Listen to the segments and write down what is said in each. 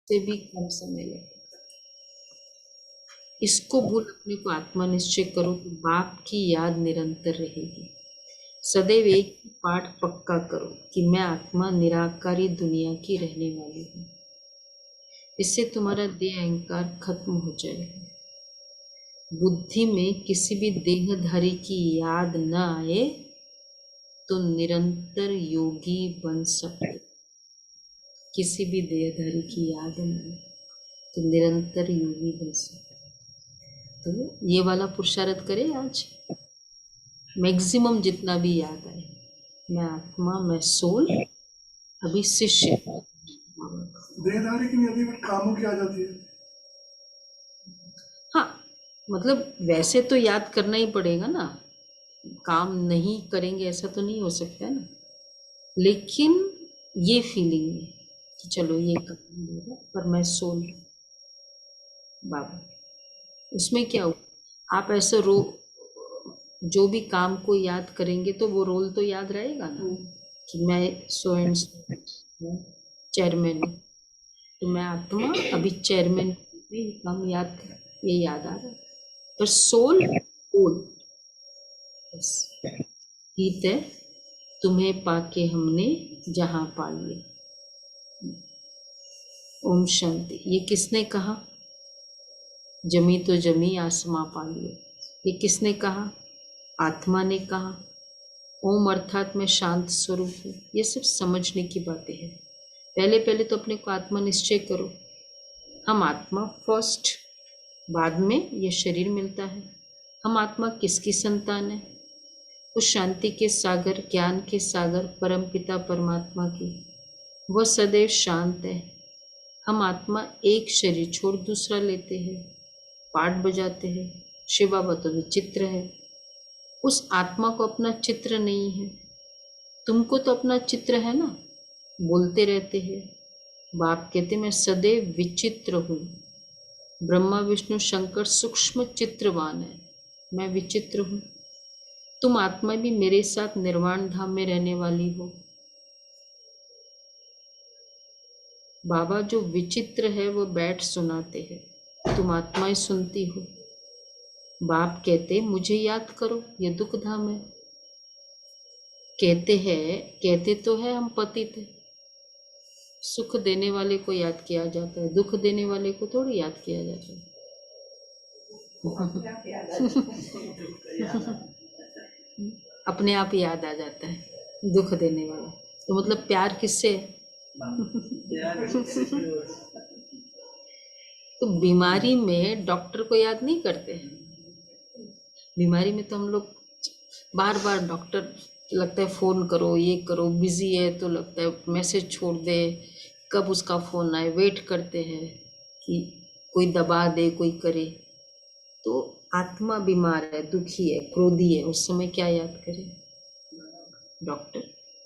से भी कम समय लगेगा। इसको भूल अपने को आत्मा निश्चय करो तो बाप की याद निरंतर रहेगी। सदैव एक ही पाठ पक्का करो कि मैं आत्मा निराकारी दुनिया की रहने वाली हूँ। इससे तुम्हारा देह अहंकार खत्म हो जाएगा। बुद्धि में किसी भी देहधारी की याद न आए तो निरंतर योगी बन सकते। किसी भी देहधारी की याद न आए तो निरंतर योगी बन सकते। तो ये वाला पुरुषार्थ करें आज, मैक्सिमम जितना भी याद आए। मैं आत्मा, मैं सोल, अभी शिष्य। देहधारी की नहीं आती बट कामों की आ जाती है। हाँ, मतलब वैसे तो याद करना ही पड़ेगा ना, काम नहीं करेंगे ऐसा तो नहीं हो सकता है ना। लेकिन ये फीलिंग है कि चलो ये काम होगा पर मैं सोल बाबा, उसमें क्या हो, आप ऐसे जो भी काम को याद करेंगे तो वो रोल तो याद रहेगा ना कि मैं सो एंड चेयरमैन हूँ, तो मैं आत्मा अभी चेयरमैन में ये काम याद, ये याद आ रहा है। पर सोल बस गीत है, तुम्हें पाके हमने जहां पा लिया। ओम शांति। ये किसने कहा? जमी तो जमी आसमां पा लिया। ये किसने कहा? आत्मा ने कहा। ओम अर्थात मैं शांत स्वरूप हूँ। ये सिर्फ समझने की बातें हैं। पहले पहले तो अपने को आत्मा निश्चय करो, हम आत्मा फर्स्ट, बाद में ये शरीर मिलता है। हम आत्मा किसकी संतान है? उस शांति के सागर, ज्ञान के सागर परमपिता परमात्मा की। वह सदैव शांत है। हम आत्मा एक शरीर छोड़ दूसरा लेते हैं, पाठ बजाते हैं। शिव बाबा तो विचित्र है। उस आत्मा को अपना चित्र नहीं है, तुमको तो अपना चित्र है ना। बोलते रहते हैं, बाप कहते मैं सदैव विचित्र हूँ। ब्रह्मा विष्णु शंकर सूक्ष्म चित्रवान है, मैं विचित्र हूँ। तुम आत्मा भी मेरे साथ निर्वाण धाम में रहने वाली हो। बाबा जो विचित्र है वो बैठ सुनाते हैं, तुम आत्माएं सुनती हो। बाप कहते मुझे याद करो, ये दुख धाम है। कहते तो है हम पतित थे। सुख देने वाले को याद किया जाता है, दुख देने वाले को थोड़ी याद किया जाता है। अपने आप याद आ जाता है दुख देने वाला। तो मतलब प्यार किससे है? तो बीमारी में डॉक्टर को याद नहीं करते हैं। बीमारी में तो हम लोग बार बार डॉक्टर, लगता है फ़ोन करो, ये करो, बिजी है तो लगता है मैसेज छोड़ दे, कब उसका फ़ोन आए, वेट करते हैं कि कोई दबा दे, कोई करे। तो आत्मा बीमार है, दुखी है, क्रोधी है, उस समय क्या याद करें? डॉक्टर,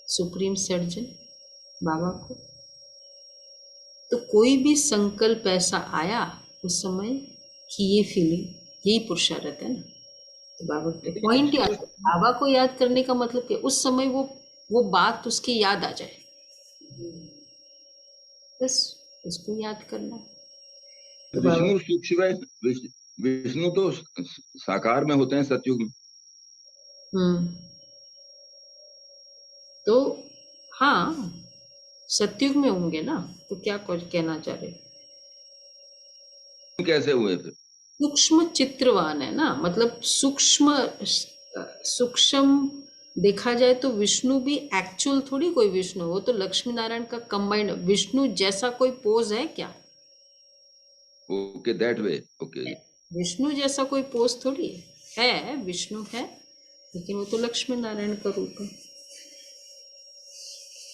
सुप्रीम सर्जन बाबा को। तो कोई भी संकल्प ऐसा आया उस समय कि ये फीलिंग, यही पुरुषार्थ है ना। तो बाबा के पॉइंट याद, बाबा को याद करने का मतलब कि उस समय वो बात उसकी याद आ जाए, बस उसको याद करना। तो विष्णु सूक्ष्म, विष्णु तो साकार में होते हैं सतयुग में। तो हाँ, सतयुग में होंगे ना। तो क्या कहना चाह रहे? कैसे हुए फिर? सूक्ष्म चित्रवान है ना, मतलब सूक्ष्म देखा जाए तो विष्णु भी एक्चुअल थोड़ी कोई विष्णु, वो तो लक्ष्मी नारायण का कंबाइंड। विष्णु जैसा कोई पोज है क्या? Okay, that way, okay. Vishnu जैसा कोई पोज थोड़ी है, विष्णु है लेकिन वो तो लक्ष्मी नारायण का रूप है।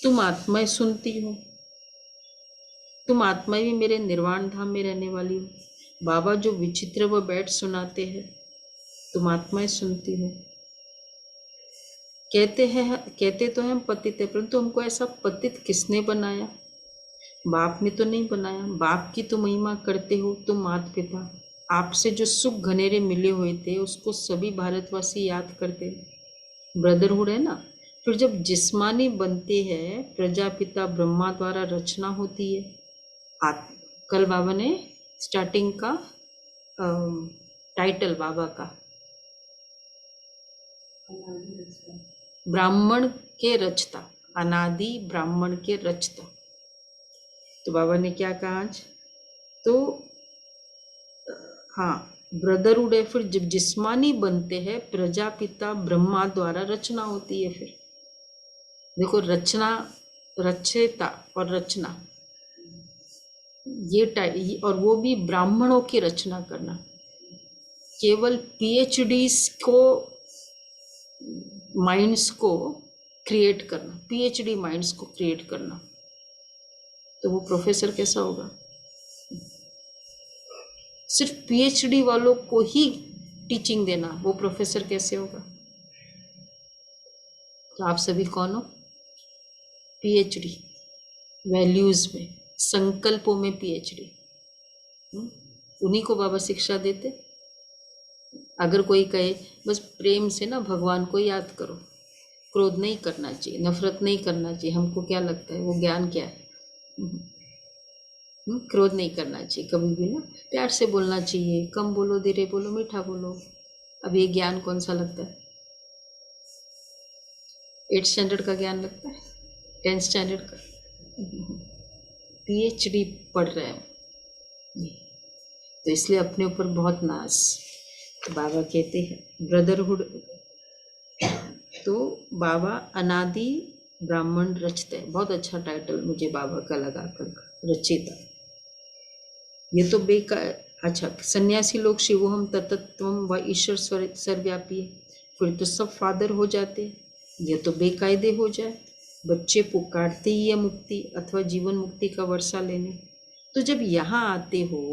तुम आत्माएं सुनती हो, तुम आत्मा भी मेरे निर्वाण धाम में रहने वाली हो। बाबा जो विचित्र वो बैठ सुनाते हैं, तुम आत्माएं सुनती हो। कहते तो हम पतित है, परंतु हमको ऐसा पतित किसने बनाया? बाप ने तो नहीं बनाया। बाप की तो महिमा करते हो तुम माता पिता। आपसे जो सुख घनेरे मिले हुए थे उसको सभी भारतवासी याद करते, ब्रदरहुड है ना। फिर जब जिस्मानी बनते हैं, प्रजापिता ब्रह्मा द्वारा रचना होती है, कल बाबा ने स्टार्टिंग का टाइटल बाबा का ब्राह्मण के रचता, अनादि ब्राह्मण के रचता। तो बाबा ने क्या कहा आज? तो हाँ, ब्रदरहुड है, फिर जब जिस्मानी बनते हैं प्रजापिता ब्रह्मा द्वारा रचना होती है। फिर देखो, रचना, रचयिता और रचना, ये और वो भी ब्राह्मणों की रचना करना। केवल पीएचडी को, माइंड्स को क्रिएट करना, पीएचडी माइंड्स को क्रिएट करना, तो वो प्रोफेसर कैसा होगा? सिर्फ पीएचडी वालों को ही टीचिंग देना, वो प्रोफेसर कैसे होगा? तो आप सभी कौन हो? पीएचडी, वैल्यूज में, संकल्पों में पीएचडी। उन्हीं को बाबा शिक्षा देते। अगर कोई कहे बस प्रेम से ना भगवान को याद करो, क्रोध नहीं करना चाहिए, नफरत नहीं करना चाहिए, हमको क्या लगता है वो ज्ञान क्या है? क्रोध नहीं करना चाहिए कभी भी ना, प्यार से बोलना चाहिए, कम बोलो, धीरे बोलो, मीठा बोलो। अब ये ज्ञान कौन सा लगता है? 8th स्टैंडर्ड का ज्ञान लगता है? 10th स्टैंडर्ड का? पीएचडी पढ़ रहे हैं, तो इसलिए अपने ऊपर बहुत नाज। तो बाबा कहते हैं ब्रदरहुड, तो बाबा अनादि ब्राह्मण रचते हैं। बहुत अच्छा टाइटल मुझे बाबा का लगा कर, रचिता। ये तो बेकार। अच्छा, सन्यासी लोग शिवोहम तत्त्वम व ईश्वर सर्वव्यापी है, फिर तो सब फादर हो जाते। ये तो बेकायदे हो जाए, बच्चे पुकारते ही है मुक्ति अथवा जीवन मुक्ति का वर्षा लेने। तो जब यहाँ आते हो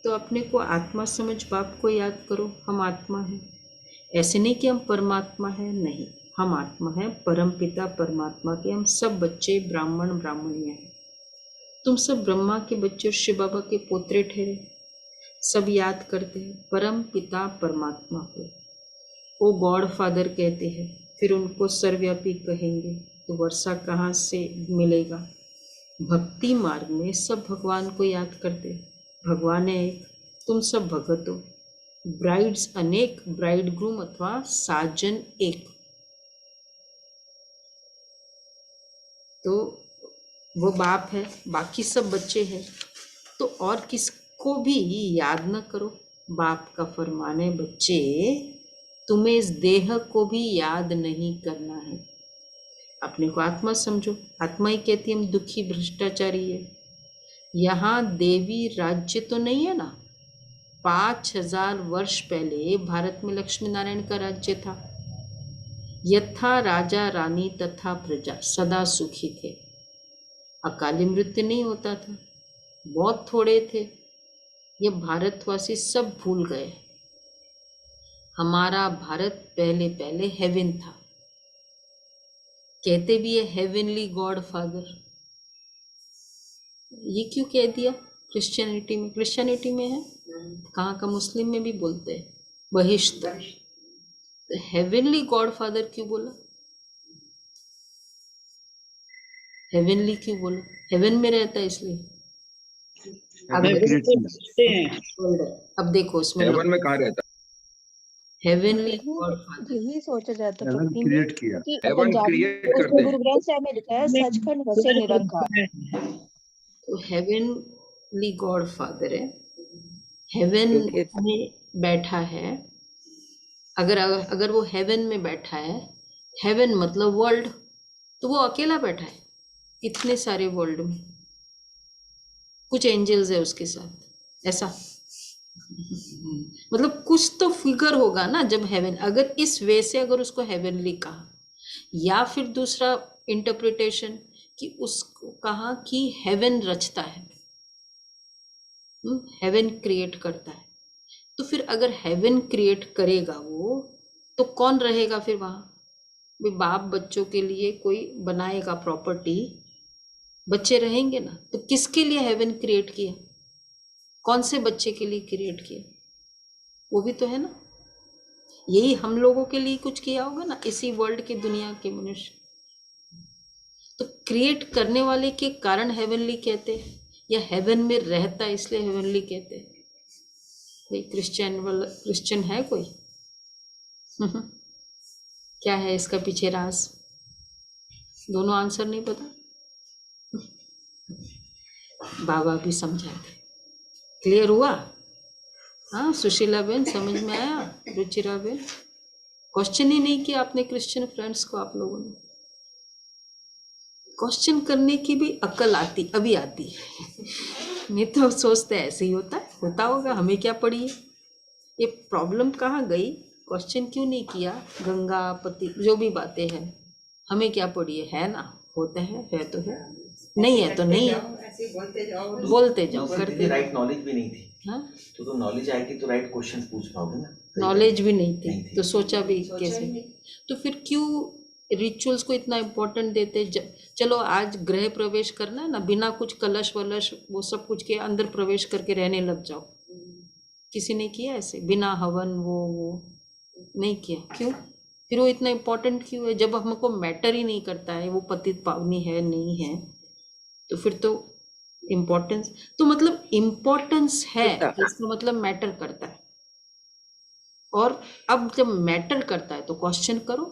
तो अपने को आत्मा समझ बाप को याद करो, हम आत्मा हैं। ऐसे नहीं कि हम परमात्मा हैं, नहीं, हम आत्मा हैं, परम पिता परमात्मा के हम सब बच्चे ब्राह्मण ब्राह्मणियाँ हैं। तुम सब ब्रह्मा के बच्चे और शिव बाबा के पोतरे ठहरे। सब याद करते हैं परम पिता परमात्मा को, वो गॉड फादर कहते हैं, फिर उनको सर्वव्यापी कहेंगे। तो वर्षा कहाँ से मिलेगा? भक्ति मार्ग में सब भगवान को याद करते। भगवान है एक, तुम सब भगत हो। ब्राइड्स अनेक, ब्राइड ग्रूम अथवा साजन एक। तो वो बाप है, बाकी सब बच्चे हैं। तो और किसको भी याद न करो। बाप का फरमान है, बच्चे तुम्हें इस देह को भी याद नहीं करना है। अपने को आत्मा समझो। आत्मा ही कहती है हम दुखी भ्रष्टाचारी है। यहाँ देवी राज्य तो नहीं है ना। 5000 वर्ष पहले भारत में लक्ष्मी नारायण का राज्य था। यथा राजा रानी तथा प्रजा सदा सुखी थे। अकाली मृत्यु नहीं होता था, बहुत थोड़े थे। ये भारतवासी सब भूल गए। हमारा भारत पहले पहले हेवन था। कहते भी है हेवनली गॉड फादर। ये क्यों कह दिया? क्रिश्चियनिटी में, क्रिश्चियनिटी में है, कहाँ का मुस्लिम में भी बोलते हैं बहिष्ठ। तो हेवनली गॉड फादर क्यों बोला? हेवनली क्यों बोला? हेवन में रहता है इसलिए। अब देखो इसमें हेवन में कहाँ रहता? हेवनली गॉड फादर यही सोचा जाता हेवन पत्नी क्रिएट किया, कि हेवन पंजाबी क्रिएट में करते हैं। गुरु ग्रंथ साहब में लिखा है सचखंड वसे निरंकार। तो हेवनली गॉड फादर है, हेवन में बैठा है। अगर वो हेवन में बैठा है, हेवन मतलब वर्ल्ड, तो वो अकेला बैठा है इतने सारे वर्ल्ड में। कुछ एंजल्स है उसके साथ, ऐसा मतलब कुछ तो फिगर होगा ना जब हेवन। अगर इस वे से अगर उसको हेवनली कहा, या फिर दूसरा इंटरप्रिटेशन कि उसको कहा कि हेवन रचता है, हेवन क्रिएट करता है। तो फिर अगर हेवन क्रिएट करेगा वो, तो कौन रहेगा फिर वहां? भी बाप बच्चों के लिए कोई बनाएगा प्रॉपर्टी, बच्चे रहेंगे ना। तो किसके लिए हेवन क्रिएट किया? कौन से बच्चे के लिए क्रिएट किया? वो भी तो है ना। यही हम लोगों के लिए कुछ किया होगा ना, इसी वर्ल्ड की दुनिया के मनुष्य। तो क्रिएट करने वाले के कारण हेवनली कहते हैं। या हेवन में रहता है इसलिए हेवनली कहते हैं? भाई क्रिश्चियन है कोई? क्या है इसका पीछे राज? दोनों आंसर नहीं पता। बाबा भी समझाए थे। क्लियर हुआ? हाँ सुशीला बेन, समझ में आया? रुचिरा बेन, क्वेश्चन ही नहीं किया आपने क्रिश्चियन फ्रेंड्स को? आप लोगों ने क्वेश्चन करने की भी अक्ल आती, अभी आती है। नहीं तो सोचते ऐसे ही होता होगा, हमें क्या पड़ी है। ये प्रॉब्लम कहाँ गई? क्वेश्चन क्यों नहीं किया? गंगा पति जो भी बातें हैं, हमें क्या पड़ी है ना? होता है तो है, नहीं है तो नहीं है, बोलते जाओ करते। राइट नॉलेज भी नहीं थी। हाँ तो नॉलेज आएगी तो राइट क्वेश्चन पूछ पाओगे ना। नॉलेज भी नहीं थी तो सोचा भी कैसे? तो फिर क्यों रिचुअल्स को इतना इम्पोर्टेंट देते? चलो आज गृह प्रवेश करना है ना, बिना कुछ कलश वलश वो सब कुछ के अंदर प्रवेश करके रहने लग जाओ। किसी ने किया ऐसे बिना हवन? वो नहीं किया। क्यों? फिर वो इतना इम्पोर्टेंट क्यों है? जब हमको मैटर ही नहीं करता है वो पतित पावनी है नहीं है, तो फिर तो इम्पोर्टेंस, तो मतलब इम्पोर्टेंस है इसका मतलब मैटर करता है। और अब जब मैटर करता है तो क्वेश्चन करो।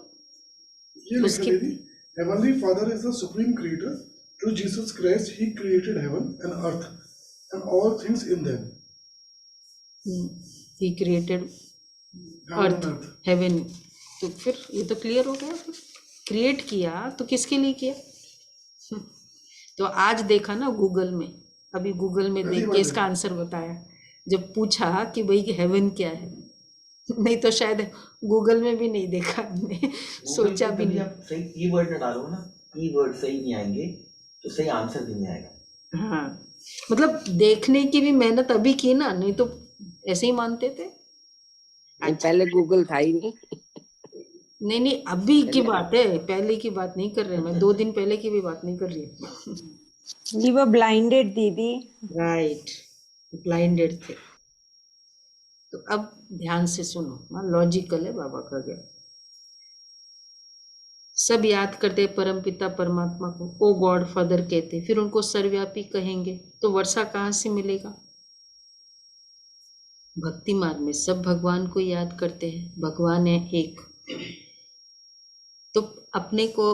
ये लिखा दीदी, heavenly father is the supreme creator, through Jesus Christ he created heaven and earth and all things in them. He created earth heaven. तो फिर ये तो क्लियर हो गया। क्रिएट किया तो किसके लिए किया? तो आज देखा ना गूगल में, अभी गूगल में देख के इसका आंसर बताया जब पूछा कि भाई हेवन क्या है। नहीं तो शायद गूगल में भी नहीं देखा हमने, सोचा भी नहीं। आप सही कीवर्ड ना डालो ना, कीवर्ड सही नहीं आएंगे तो सही आंसर भी नहीं आएगा। हाँ मतलब देखने की भी मेहनत अभी की ना, नहीं तो ऐसे ही मानते थे। पहले गूगल था ही नहीं। नहीं अभी की बात है, पहले की बात नहीं कर रहे मैं, 2 दिन पहले की भी बात नहीं कर रही। You were blinded, दीदी। राइट, ब्लाइंडेड थे। तो अब ध्यान से सुनो, लॉजिकल है बाबा का ज्ञान। सब याद करते परम पिता परमात्मा को, ओ गॉड फादर कहते, फिर उनको सर्वव्यापी कहेंगे, तो वर्षा कहाँ से मिलेगा? भक्ति मार्ग में सब भगवान को याद करते हैं, भगवान है एक। तो अपने को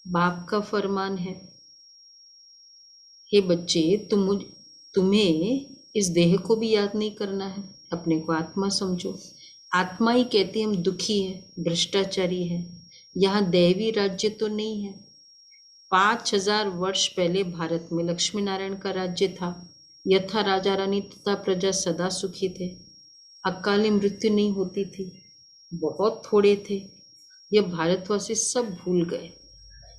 बाप का फरमान है, हे बच्चे तुम्हें इस देह को भी याद नहीं करना है, अपने को आत्मा समझो। आत्मा ही कहती हम दुखी है, भ्रष्टाचारी है, यहाँ दैवी राज्य तो नहीं है। 5000 वर्ष पहले भारत में लक्ष्मी नारायण का राज्य था, यथा राजा रानी तथा प्रजा सदा सुखी थे, अकाली मृत्यु नहीं होती थी, बहुत थोड़े थे। ये भारतवासी सब भूल गए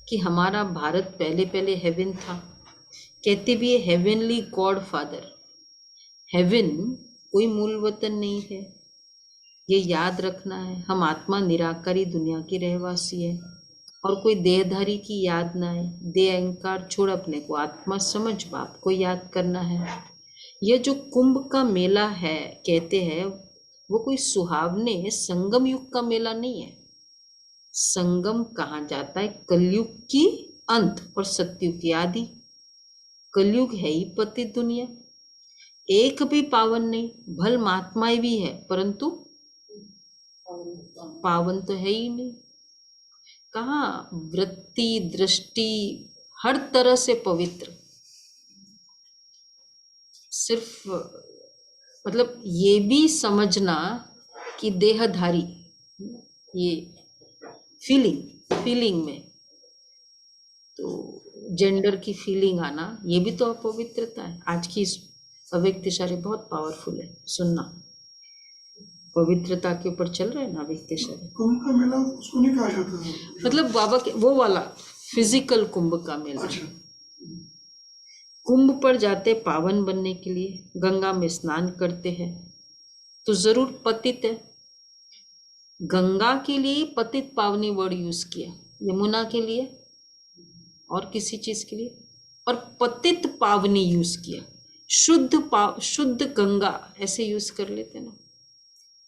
कि हमारा भारत पहले हेवन था। कहते भी है हेवनली गॉड फादर। हेवन कोई मूल वतन नहीं है, ये याद रखना है। हम आत्मा निराकारी दुनिया की रहवासी है और कोई देहधारी की याद ना है। देह अहंकार छोड़ अपने को आत्मा समझ बाप को याद करना है। यह जो कुंभ का मेला है कहते हैं, वो कोई सुहावने संगम युग का मेला नहीं है। संगम कहाँ जाता है? कलयुग की अंत और सतयुग की आदि। कलयुग है ही पतित दुनिया, एक भी पावन नहीं। भल महात्माएं भी है परंतु पावन तो है ही नहीं। कहाँ वृत्ति दृष्टि हर तरह से पवित्र। सिर्फ मतलब ये भी समझना कि देहधारी, ये फीलिंग में तो जेंडर की फीलिंग आना, ये भी तो अपवित्रता है। आज की अव्यक्तशाली बहुत पावरफुल है, सुनना। पवित्रता के ऊपर चल रहे हैं ना अव्यक्तशाली। कुंभ का मेला उसको नहीं कहा जाता है, मतलब बाबा के वो वाला फिजिकल कुंभ का मेला। अच्छा। कुंभ पर जाते पावन बनने के लिए, गंगा में स्नान करते हैं तो जरूर पतित है। गंगा के लिए पतित पावनी वर्ड यूज किया, यमुना के लिए और किसी चीज के लिए, और पतित पावनी यूज किया। शुद्ध गंगा ऐसे यूज कर लेते ना,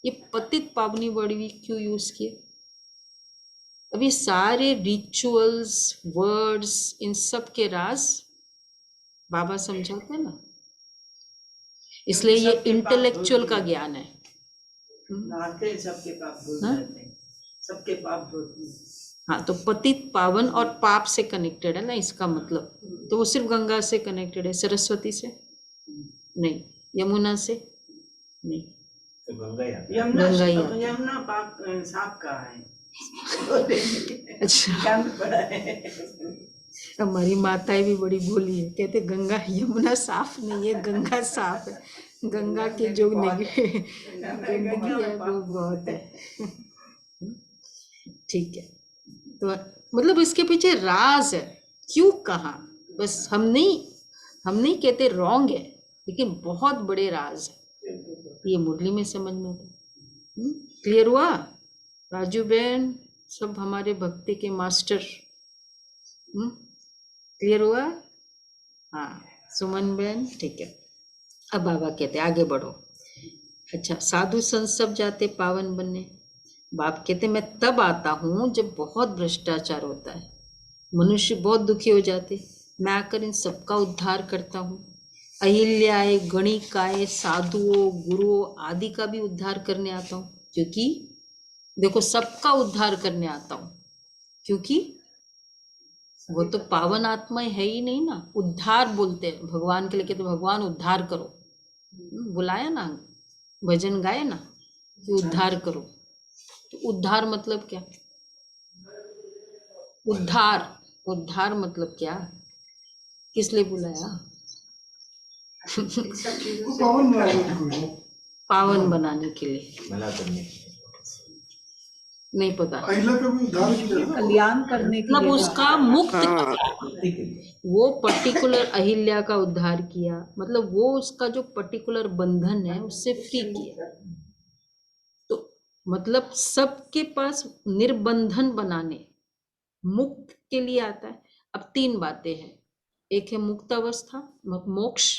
ये पतित पावनी वर्ड भी क्यों यूज किए? अभी सारे रिचुअल्स वर्ड्स इन सब के राज बाबा समझाते हैं ना, इसलिए ये इंटेलेक्चुअल का ज्ञान है। नहाते हैं, सबके पाप धुल हाँ? जाते हैं, सबके पाप धुलते हैं। हाँ, तो पतित पावन और पाप से कनेक्टेड है ना इसका मतलब। तो वो सिर्फ गंगा से कनेक्टेड है, सरस्वती से नहीं, यमुना से नहीं, तो गंगा ही आता है। गंगा ही आता है। यमुना पाप साफ कहा है। अच्छा, गंद पड़ा है। हमारी माताएं भी बड़ी भोली है, कहते गंगा यमुना साफ नहीं है, गंगा साफ है। गंगा के जो गंदगी है वो बहुत है। ठीक है, तो मतलब इसके पीछे राज है, क्यों कहा, बस हम नहीं कहते रॉन्ग है, लेकिन बहुत बड़े राज है, ये मुरली में समझ में आता। क्लियर हुआ? राजू बहन सब हमारे भक्ति के मास्टर, क्लियर हुआ? हाँ, सुमन बहन ठीक है। अब बाबा कहते आगे बढ़ो। अच्छा, साधु संत सब जाते पावन बनने। बाप कहते मैं तब आता हूँ जब बहुत भ्रष्टाचार होता है, मनुष्य बहुत दुखी हो जाते, मैं आकर इन सबका उद्धार करता हूँ। अहिल्याए, गणिकाए, साधुओं, गुरुओं आदि का भी उद्धार करने आता हूँ, क्योंकि देखो सबका उद्धार करने आता हूँ, क्योंकि वो तो पावन आत्माएं है ही नहीं ना। उद्धार बोलते हैं भगवान के लिए, कहते भगवान उद्धार करो, बुलाया ना, भजन गाए ना कि उद्धार करो। तो उद्धार मतलब क्या? उद्धार मतलब क्या? किस लिए बुलाया? वो पावन बनाने के लिए। पावन बनाने के लिए, भला करने के लिए। नहीं पता, अहिला का भी उद्धार किया ना। कल्याण करने के मतलब लिए उसका मुक्त, हाँ मुक्ति के लिए। वो पर्टिकुलर अहिल्या का उद्धार किया, मतलब वो उसका जो पर्टिकुलर बंधन है उससे फ्री किया। तो मतलब सबके पास निर्बंधन बनाने, मुक्त के लिए आता है। अब तीन बातें हैं, एक है मुक्त अवस्था मोक्ष,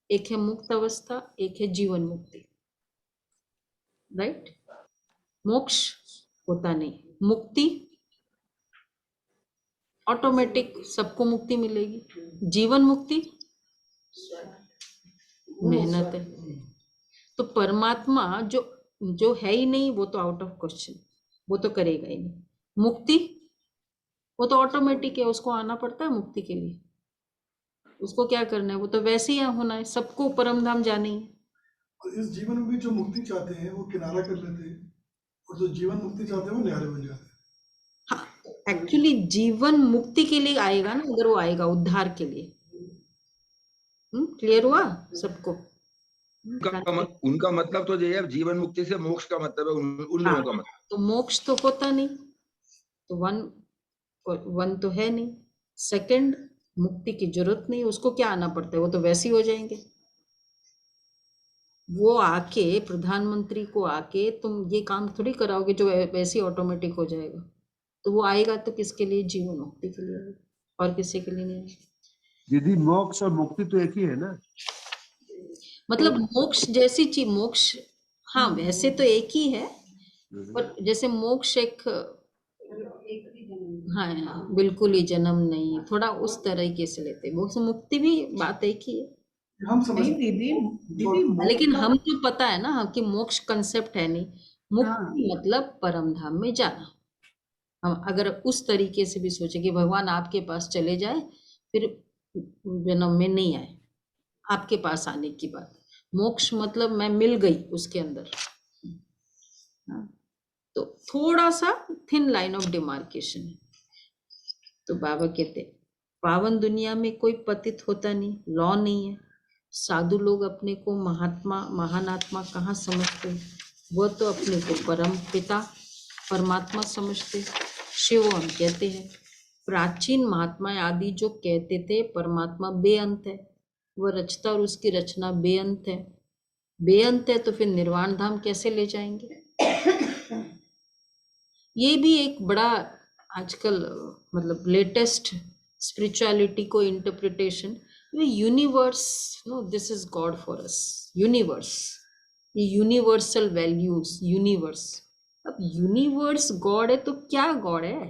एक है मुक्त अवस्था, एक है जीवन मुक्ति, राइट? मोक्ष होता नहीं, मुक्ति ऑटोमेटिक सबको मुक्ति मिलेगी, जीवन मुक्ति मेहनत है। तो परमात्मा जो है ही नहीं वो तो आउट ऑफ क्वेश्चन, वो तो करेगा ही नहीं। मुक्ति वो तो ऑटोमेटिक है, उसको आना पड़ता है मुक्ति के लिए, उसको क्या करना है, वो तो वैसे ही होना है, सबको परम धाम जाने ही है। और इस जीवन में भी जो मुक्ति चाहते हैं वो किनारा कर लेते हैं, और जो जीवन मुक्ति चाहते हैं वो न्यारे बन जाते हैं। हाँ, एक्चुअली जीवन मुक्ति के लिए आएगा ना, अगर वो आएगा उद्धार के लिए। क्लियर हुआ सबको? उनका मतलब तो ये है, जीवन मुक्ति से मोक्ष का मतलब है उन लोगों का मतलब। तो मोक्ष तो होता नहीं, तो वन तो है नहीं। सेकंड, मुक्ति की जरूरत नहीं, उसको क्या आना पड़ता है, वो तो वैसे ही हो जाएंगे। वो आके प्रधानमंत्री को आके तुम ये काम थोड़ी कराओगे जो वैसे ही ऑटोमेटिक हो जाएगा। तो वो आएगा तो किसके लिए? जीवन मुक्ति के लिए आएगा, और किसी के लिए नहीं आएगा। दीदी मोक्ष और मुक्ति तो एक ही है ना? मतलब मोक्ष जैसी चीज, मोक्ष हाँ वैसे तो एक ही है, पर जैसे मोक्ष एक हाँ बिल्कुल ही जन्म नहीं, थोड़ा उस तरीके से लेते हैं। मोक्ष मुक्ति भी बात एक ही है, हम समझ दीदी लेकिन हम जो पता है ना कि मोक्ष कंसेप्ट है नहीं, मुक्ति मतलब परम धाम में जाना। हम अगर उस तरीके से भी सोचे कि भगवान आपके पास चले जाए फिर जन्म में नहीं आए, आपके पास आने की बात। मोक्ष मतलब मैं मिल गई उसके अंदर, तो थोड़ा सा थिन लाइन ऑफ डिमार्केशन है। तो बाबा कहते पावन दुनिया में कोई पतित होता नहीं, लॉ नहीं है। साधु लोग अपने को महात्मा महान आत्मा कहाँ समझते हैं, वह तो अपने को परम पिता परमात्मा समझते। शिव हम कहते हैं, प्राचीन महात्मा आदि जो कहते थे परमात्मा बेअंत है, वह रचता और उसकी रचना बेअंत है। बेअंत है तो फिर निर्वाण धाम कैसे ले जाएंगे? ये भी एक बड़ा आजकल मतलब लेटेस्ट स्पिरिचुअलिटी को interpretation, universe, no this is God for us, universe, ये यूनिवर्सल वैल्यूज, यूनिवर्स। अब यूनिवर्स गॉड है तो क्या गॉड है?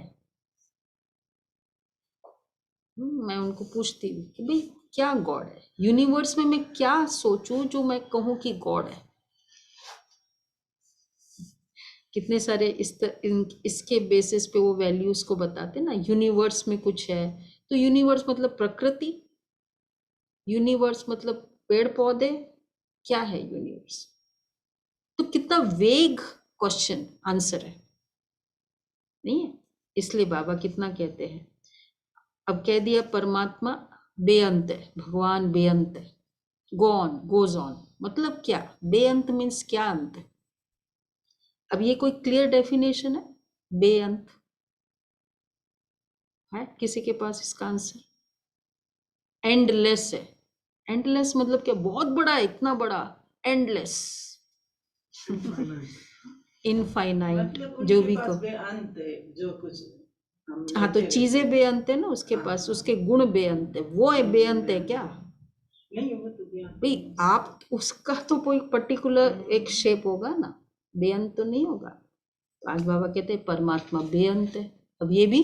मैं उनको पूछती हूँ कि भाई क्या गॉड है? यूनिवर्स में मैं क्या सोचूं जो मैं कहूं कि गॉड है? कितने सारे इसके बेसिस पे वो वैल्यूज को बताते ना, यूनिवर्स में कुछ है तो यूनिवर्स मतलब प्रकृति, यूनिवर्स मतलब पेड़ पौधे, क्या है यूनिवर्स? तो कितना वेग क्वेश्चन आंसर है, नहीं है? इसलिए बाबा कितना कहते हैं, अब कह दिया परमात्मा बेअंत है, भगवान बेअंत है, गो ऑन गोज ऑन, मतलब क्या? बेअंत मीन्स क्या अंत है? अब ये कोई क्लियर डेफिनेशन है? बेअंत है किसी के पास इसका आंसर? एंडलेस है। एंडलेस मतलब क्या? बहुत बड़ा है, इतना बड़ा, एंडलेस, इनफाइनाइट, मतलब जो उनके भी पास कहो। बेअंत है जो कुछ हम हाँ, तो लेते चीजें रहते हैं। बेअंत है ना उसके हाँ, पास, हाँ। उसके गुण बेअंत है, वो है बेअंत है क्या? नहीं वो तो बेअंत भाई नहीं है। आप उसका तो कोई पर्टिकुलर एक शेप होगा ना, बेअंत तो नहीं होगा। तो आज बाबा कहते हैं परमात्मा बेअंत है। अब ये भी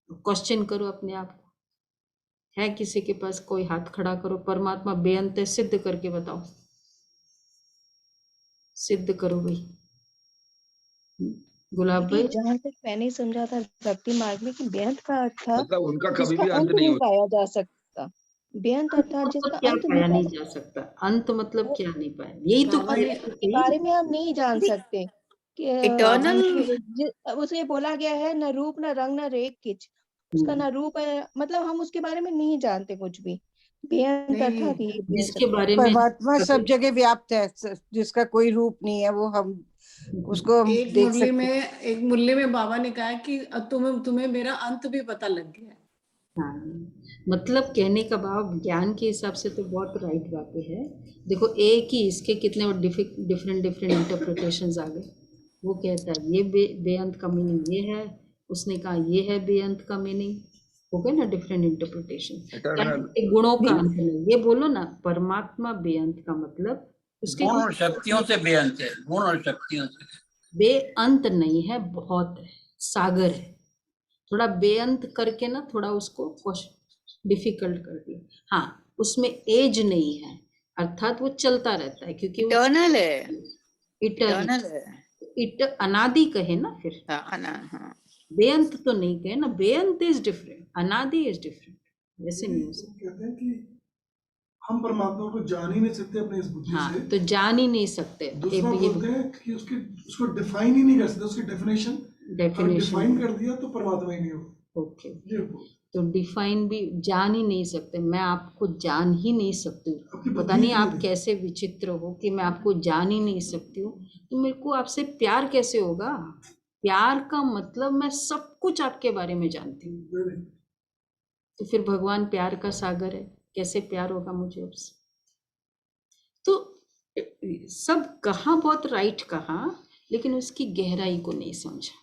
क्वेश्चन करो अपने आप को, है किसी के पास? कोई हाथ खड़ा करो, परमात्मा बेअंत है, सिद्ध करके बताओ, सिद्ध करो भाई। गुलाब दीदी भाई, जहाँ तक मैंने समझा था भक्ति मार्ग में कि बेअंत का अर्थ था मतलब उनका कभी जिसका भी अंत अंत नहीं नहीं होता। पाया जा सकता। बेअंत अर्थात मतलब जिसका क्या अंत नहीं पाया पाया नहीं जा सकता? अंत मतलब वो क्या नहीं पाया? यही तो बाबा कह ने रहे के बारे में हम नहीं जान सकते कि इटर्नल उसे बोला गया है न रूप न रंग न रेख किच, उसका न रूप है, मतलब हम उसके बारे में नहीं जानते कुछ भी। बेअंत नहीं, अर्थात ये बोल जिसके सकते हैं। बारे में परमात्मा सब कभी जगह व्याप्त है, जिसका कोई रूप नहीं है, वो हम उसको हम एक देख मुरली सकते हैं। में एक मुरली में बाबा ने कहा कि अब तुम्हें मेरा अंत भी पता लग गया है। हाँ, मतलब कहने का भाव ज्ञान के हिसाब से तो बहुत राइट बातें है। देखो एक ही इसके कितने डिफरेंट डिफरेंट इंटरप्रिटेशंस आ गए। वो कहता है ये बेअंत का मीनिंग ये है, उसने कहा ये है बेअंत का मीनिंग, हो गए ना डिफरेंट इंटरप्रिटेशन। इटर्नल गुणों का अंत नहीं, ये बोलो ना परमात्मा बेअंत का मतलब उसके गुण और शक्तियों से बेअंत है, गुण और शक्तियों से। बेअंत नहीं है, बहुत है, सागर है। थोड़ा बेअंत करके ना थोड़ा उसको डिफिकल्ट कर दिया। हाँ, उसमें एज नहीं है, अर्थात वो चलता रहता है, क्योंकि वो इटर्नल है, इटर्नल, इटर्नल है। इट अनादि कहे ना फिर, हाँ, बेअंत तो नहीं कहे ना, बेअंत इज डिफरेंट, अनादि इज डिफरेंट, वैसे नहीं हो सकता। कहते हैं कि हम परमात्मा को जान ही नहीं सकते अपने इस बुद्धि हाँ, से। तो जान ही नहीं सकते। दूसरा बोलते हैं कि उसको डिफाइन ही नहीं कर सकते, उसकी डेफिनेशन डिफाइन कर दिया तो परमात्मा ही नहीं होगा। ओके, ये बोल तो डिफाइन भी जान ही नहीं सकते। मैं आपको जान ही नहीं सकती हूँ, आपकी पता बुद्धि नहीं इतनी आप है। कैसे विचित्र हो कि मैं आपको जान ही नहीं सकती हूँ, तो मेरे को आपसे प्यार कैसे होगा? प्यार का मतलब मैं सब कुछ आपके बारे में जानती हूँ। Very- तो फिर भगवान प्यार का सागर है, कैसे प्यार होगा मुझे आपसे? तो सब कहा, बहुत राइट कहा, लेकिन उसकी गहराई को नहीं समझा।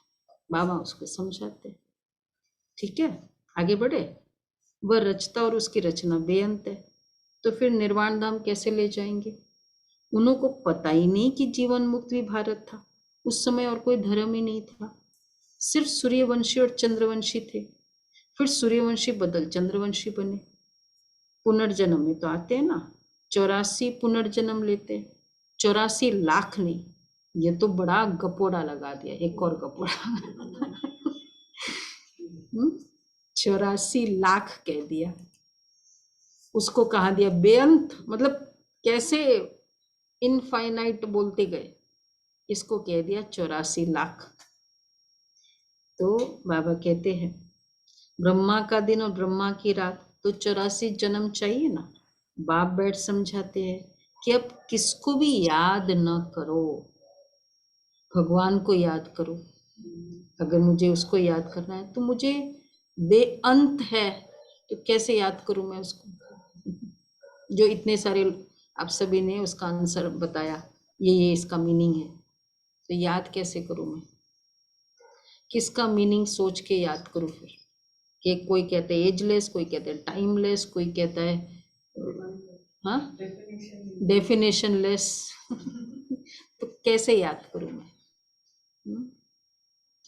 बाबा उसको समझाते हैं। ठीक है, आगे बढ़े। वह रचता और उसकी रचना बेअंत है, तो फिर निर्वाण धाम कैसे ले जाएंगे? उन्हों को पता ही नहीं कि जीवन मुक्त भी भारत था उस समय, और कोई धर्म ही नहीं था, सिर्फ सूर्यवंशी और चंद्रवंशी थे। फिर सूर्यवंशी बदल चंद्रवंशी बने। पुनर्जन्म में तो आते हैं ना, 84 पुनर्जन्म लेते हैं, 84 लाख नहीं, ये तो बड़ा गपोड़ा लगा दिया, एक और गपोड़ा 84 लाख कह दिया, उसको कहा दिया बेअंत, मतलब कैसे इनफाइनाइट बोलते गए, इसको कह दिया 84 लाख। तो बाबा कहते हैं ब्रह्मा का दिन और ब्रह्मा की रात, तो 84 जन्म चाहिए ना। बाप बैठ समझाते हैं कि अब किसको भी याद न करो, भगवान को याद करो। अगर मुझे उसको याद करना है तो मुझे बेअंत है, तो कैसे याद करूं मैं उसको? जो इतने सारे आप सभी ने उसका आंसर बताया, ये इसका मीनिंग है, तो याद कैसे करूं मैं? किसका मीनिंग सोच के याद करूं फिर? कि कोई कहते हैं एजलेस, कोई कहते हैं टाइमलेस, कोई कहता है हाँ डेफिनेशन लेस तो कैसे याद करूं मैं?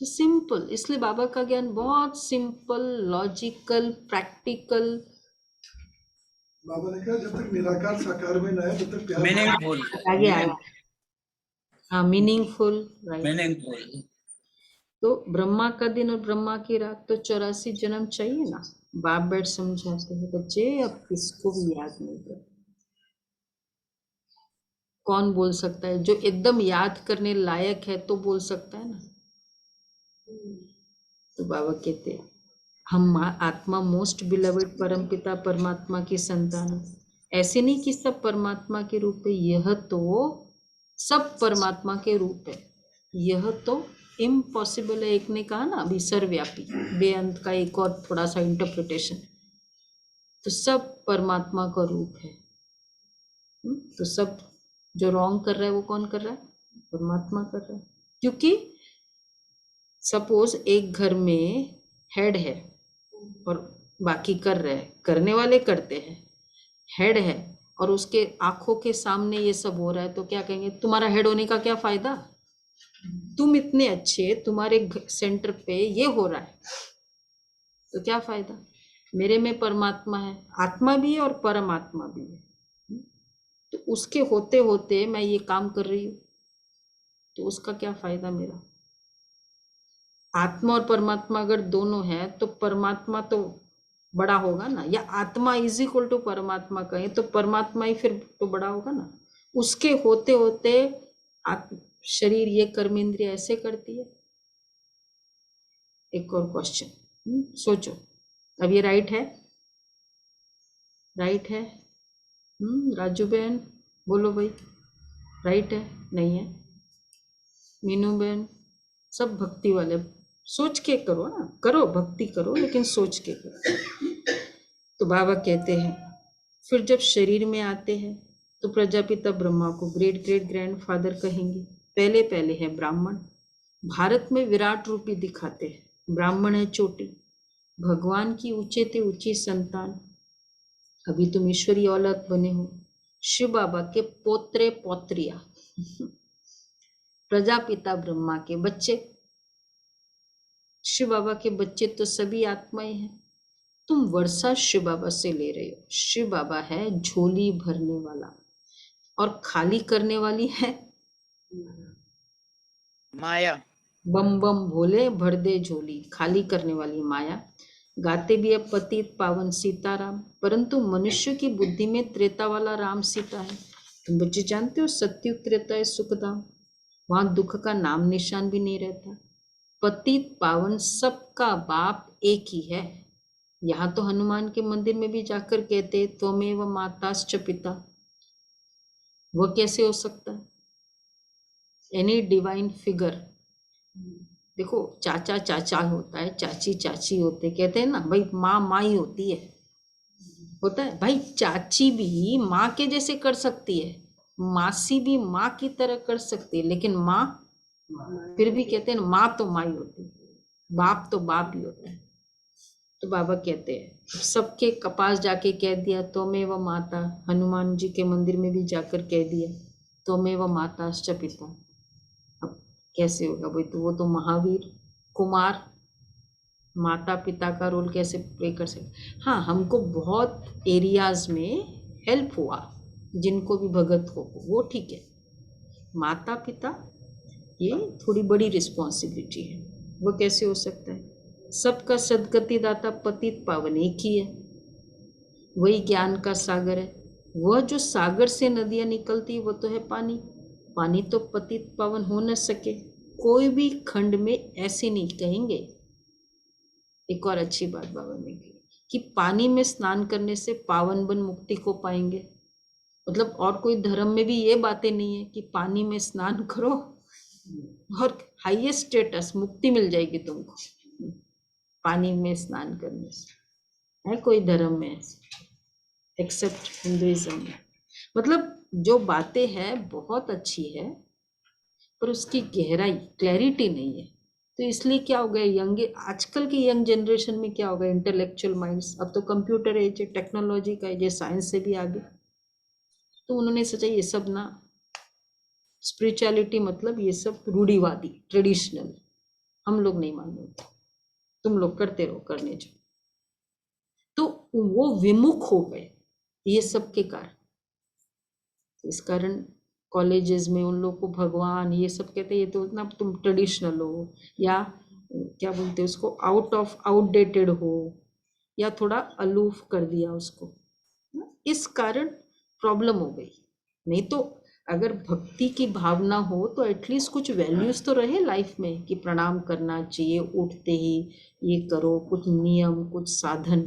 तो सिंपल, इसलिए बाबा का ज्ञान बहुत सिंपल, लॉजिकल, प्रैक्टिकल, बाबा ने कहा जब तक निराकार साकार में न आए तब तक प्यार मीनिंगफुल आगे आया। हाँ, मीनिंगफुल, राइट। मीनिंगफुल। तो ब्रह्मा का दिन और ब्रह्मा की रात तो 84 जन्म चाहिए ना। बाप बैठ समझाते हैं बच्चे, अब किसको भी याद नहीं कर। कौन बोल सकता है? जो एकदम याद करने लायक है तो बोल सकता है ना। तो बाबा कहते हैं हम आत्मा मोस्ट बिलवेड परमपिता परमात्मा की संतान है। ऐसे नहीं कि सब परमात्मा के रूप है, यह तो सब परमात्मा के रूप है। यह तो इम्पॉसिबल है। एक ने कहा ना अभी सर्वव्यापी, बेअंत का एक और थोड़ा सा इंटरप्रिटेशन। तो सब परमात्मा का रूप है। तो सब जो रॉन्ग कर रहा है वो कौन कर रहा है? परमात्मा कर रहा है। क्योंकि सपोज एक घर में हेड है और बाकी कर रहे हैं, करने वाले करते हैं। हेड है और उसके आंखों के सामने ये सब हो रहा है, तो क्या कहेंगे? तुम्हारा हेड होने का क्या फायदा? तुम इतने अच्छे, तुम्हारे सेंटर पे ये हो रहा है, तो क्या फायदा? मेरे में परमात्मा है, आत्मा भी है और परमात्मा भी है। तो उसके होते होते मैं ये काम कर रही हूँ, तो उसका क्या फायदा मेरा? आत्मा और परमात्मा अगर दोनों है तो परमात्मा तो बड़ा होगा ना, या आत्मा इज इक्वल टू परमात्मा कहें तो परमात्मा ही फिर तो बड़ा होगा ना। उसके होते होते शरीर ये कर्म इंद्रिय ऐसे करती है। एक और क्वेश्चन सोचो, अब ये राइट है? राइट है? राजू बहन बोलो भाई, राइट है? नहीं है? मीनू बहन, सब भक्ति वाले, सोच के करो ना, करो भक्ति करो लेकिन सोच के करो। तो बाबा कहते हैं फिर जब शरीर में आते हैं तो प्रजापिता ब्रह्मा को ग्रेट ग्रेट ग्रैंडफादर कहेंगे। पहले पहले है ब्राह्मण, भारत में विराट रूप ही दिखाते हैं। ब्राह्मण है चोटी, भगवान की ऊंचे ते ऊंची संतान। अभी तुम ईश्वरी औलाद बने हो, शिव बाबा के पोत्रे पोत्रिया, प्रजापिता ब्रह्मा के बच्चे। शिव बाबा के बच्चे तो सभी आत्माएं हैं। तुम वर्षा शिव बाबा से ले रहे हो। शिव बाबा है झोली भरने वाला, और खाली करने वाली है माया। बम बम भोले भर दे झोली, खाली करने वाली माया। गाते भी है पतित पावन सीताराम, परंतु मनुष्य की बुद्धि में त्रेता वाला राम सीता है। तुम बच्चे जानते हो सत्युग त्रेता है सुखधाम, वहां दुख का नाम निशान भी नहीं रहता। पतित पावन सबका बाप एक ही है। यहाँ तो हनुमान के मंदिर में भी जाकर कहते त्वमेव माताश्च पिता, वो कैसे हो सकता है? एनी डिवाइन फिगर, देखो चाचा चाचा होता है, चाची चाची होते, कहते हैं ना भाई माँ माँ ही होती है, होता है भाई। चाची भी माँ के जैसे कर सकती है, मासी भी माँ की तरह कर सकती है, लेकिन माँ फिर भी कहते हैं माँ तो माँ ही होती है, बाप तो बाप ही होता है। तो बाबा कहते हैं सबके कपास जाके कह दिया त्वमेव माता, हनुमान जी के मंदिर में भी जाकर कह दिया त्वमेव माताश्च पिता। अब कैसे होगा भाई? तो वो तो महावीर कुमार माता पिता का रोल कैसे प्ले कर सकते? हाँ, हमको बहुत एरियाज में हेल्प हुआ, जिनको भी भगत हो वो ठीक है। माता पिता ये थोड़ी बड़ी रिस्पॉन्सिबिलिटी है, वो कैसे हो सकता है? सबका सदगति दाता पतित पावन एक ही है, वही ज्ञान का सागर है। वह जो सागर से नदियां निकलती वो तो है पानी, पानी तो पतित पावन हो न सके। कोई भी खंड में ऐसे नहीं कहेंगे। एक और अच्छी बात बाबा ने की कि पानी में स्नान करने से पावन बन मुक्ति को पाएंगे। मतलब और कोई धर्म में भी ये बातें नहीं है कि पानी में स्नान करो और हाईएस्ट स्टेटस मुक्ति मिल जाएगी तुमको पानी में स्नान करने से। है कोई धर्म में एक्सेप्ट हिंदुइज्म में। मतलब जो बातें हैं बहुत अच्छी है, पर उसकी गहराई क्लैरिटी नहीं है। तो इसलिए क्या हो गया, यंग आजकल की यंग जनरेशन में क्या हो गया, इंटेलेक्चुअल माइंड्स, अब तो कंप्यूटर एज है, टेक्नोलॉजी का एज है, साइंस से भी आगे। तो उन्होंने सोचा ये सब ना स्पिरिचुअलिटी मतलब ये सब रूढ़िवादी ट्रेडिशनल, हम लोग नहीं मानते, तुम लोग करते रहो, करने जो। तो वो विमुख हो गए। ये सब के कारण। इस कारण कॉलेजेस में उन लोग को भगवान ये सब कहते हैं, ये तो ना तुम ट्रेडिशनल हो, या क्या बोलते हैं उसको, आउटडेटेड हो, या थोड़ा अलूफ कर दिया उसको। इस कारण प्रॉब्लम हो गई। नहीं तो अगर भक्ति की भावना हो तो एटलीस्ट कुछ वैल्यूज तो रहे लाइफ में, कि प्रणाम करना चाहिए उठते ही, ये करो, कुछ नियम, कुछ साधन।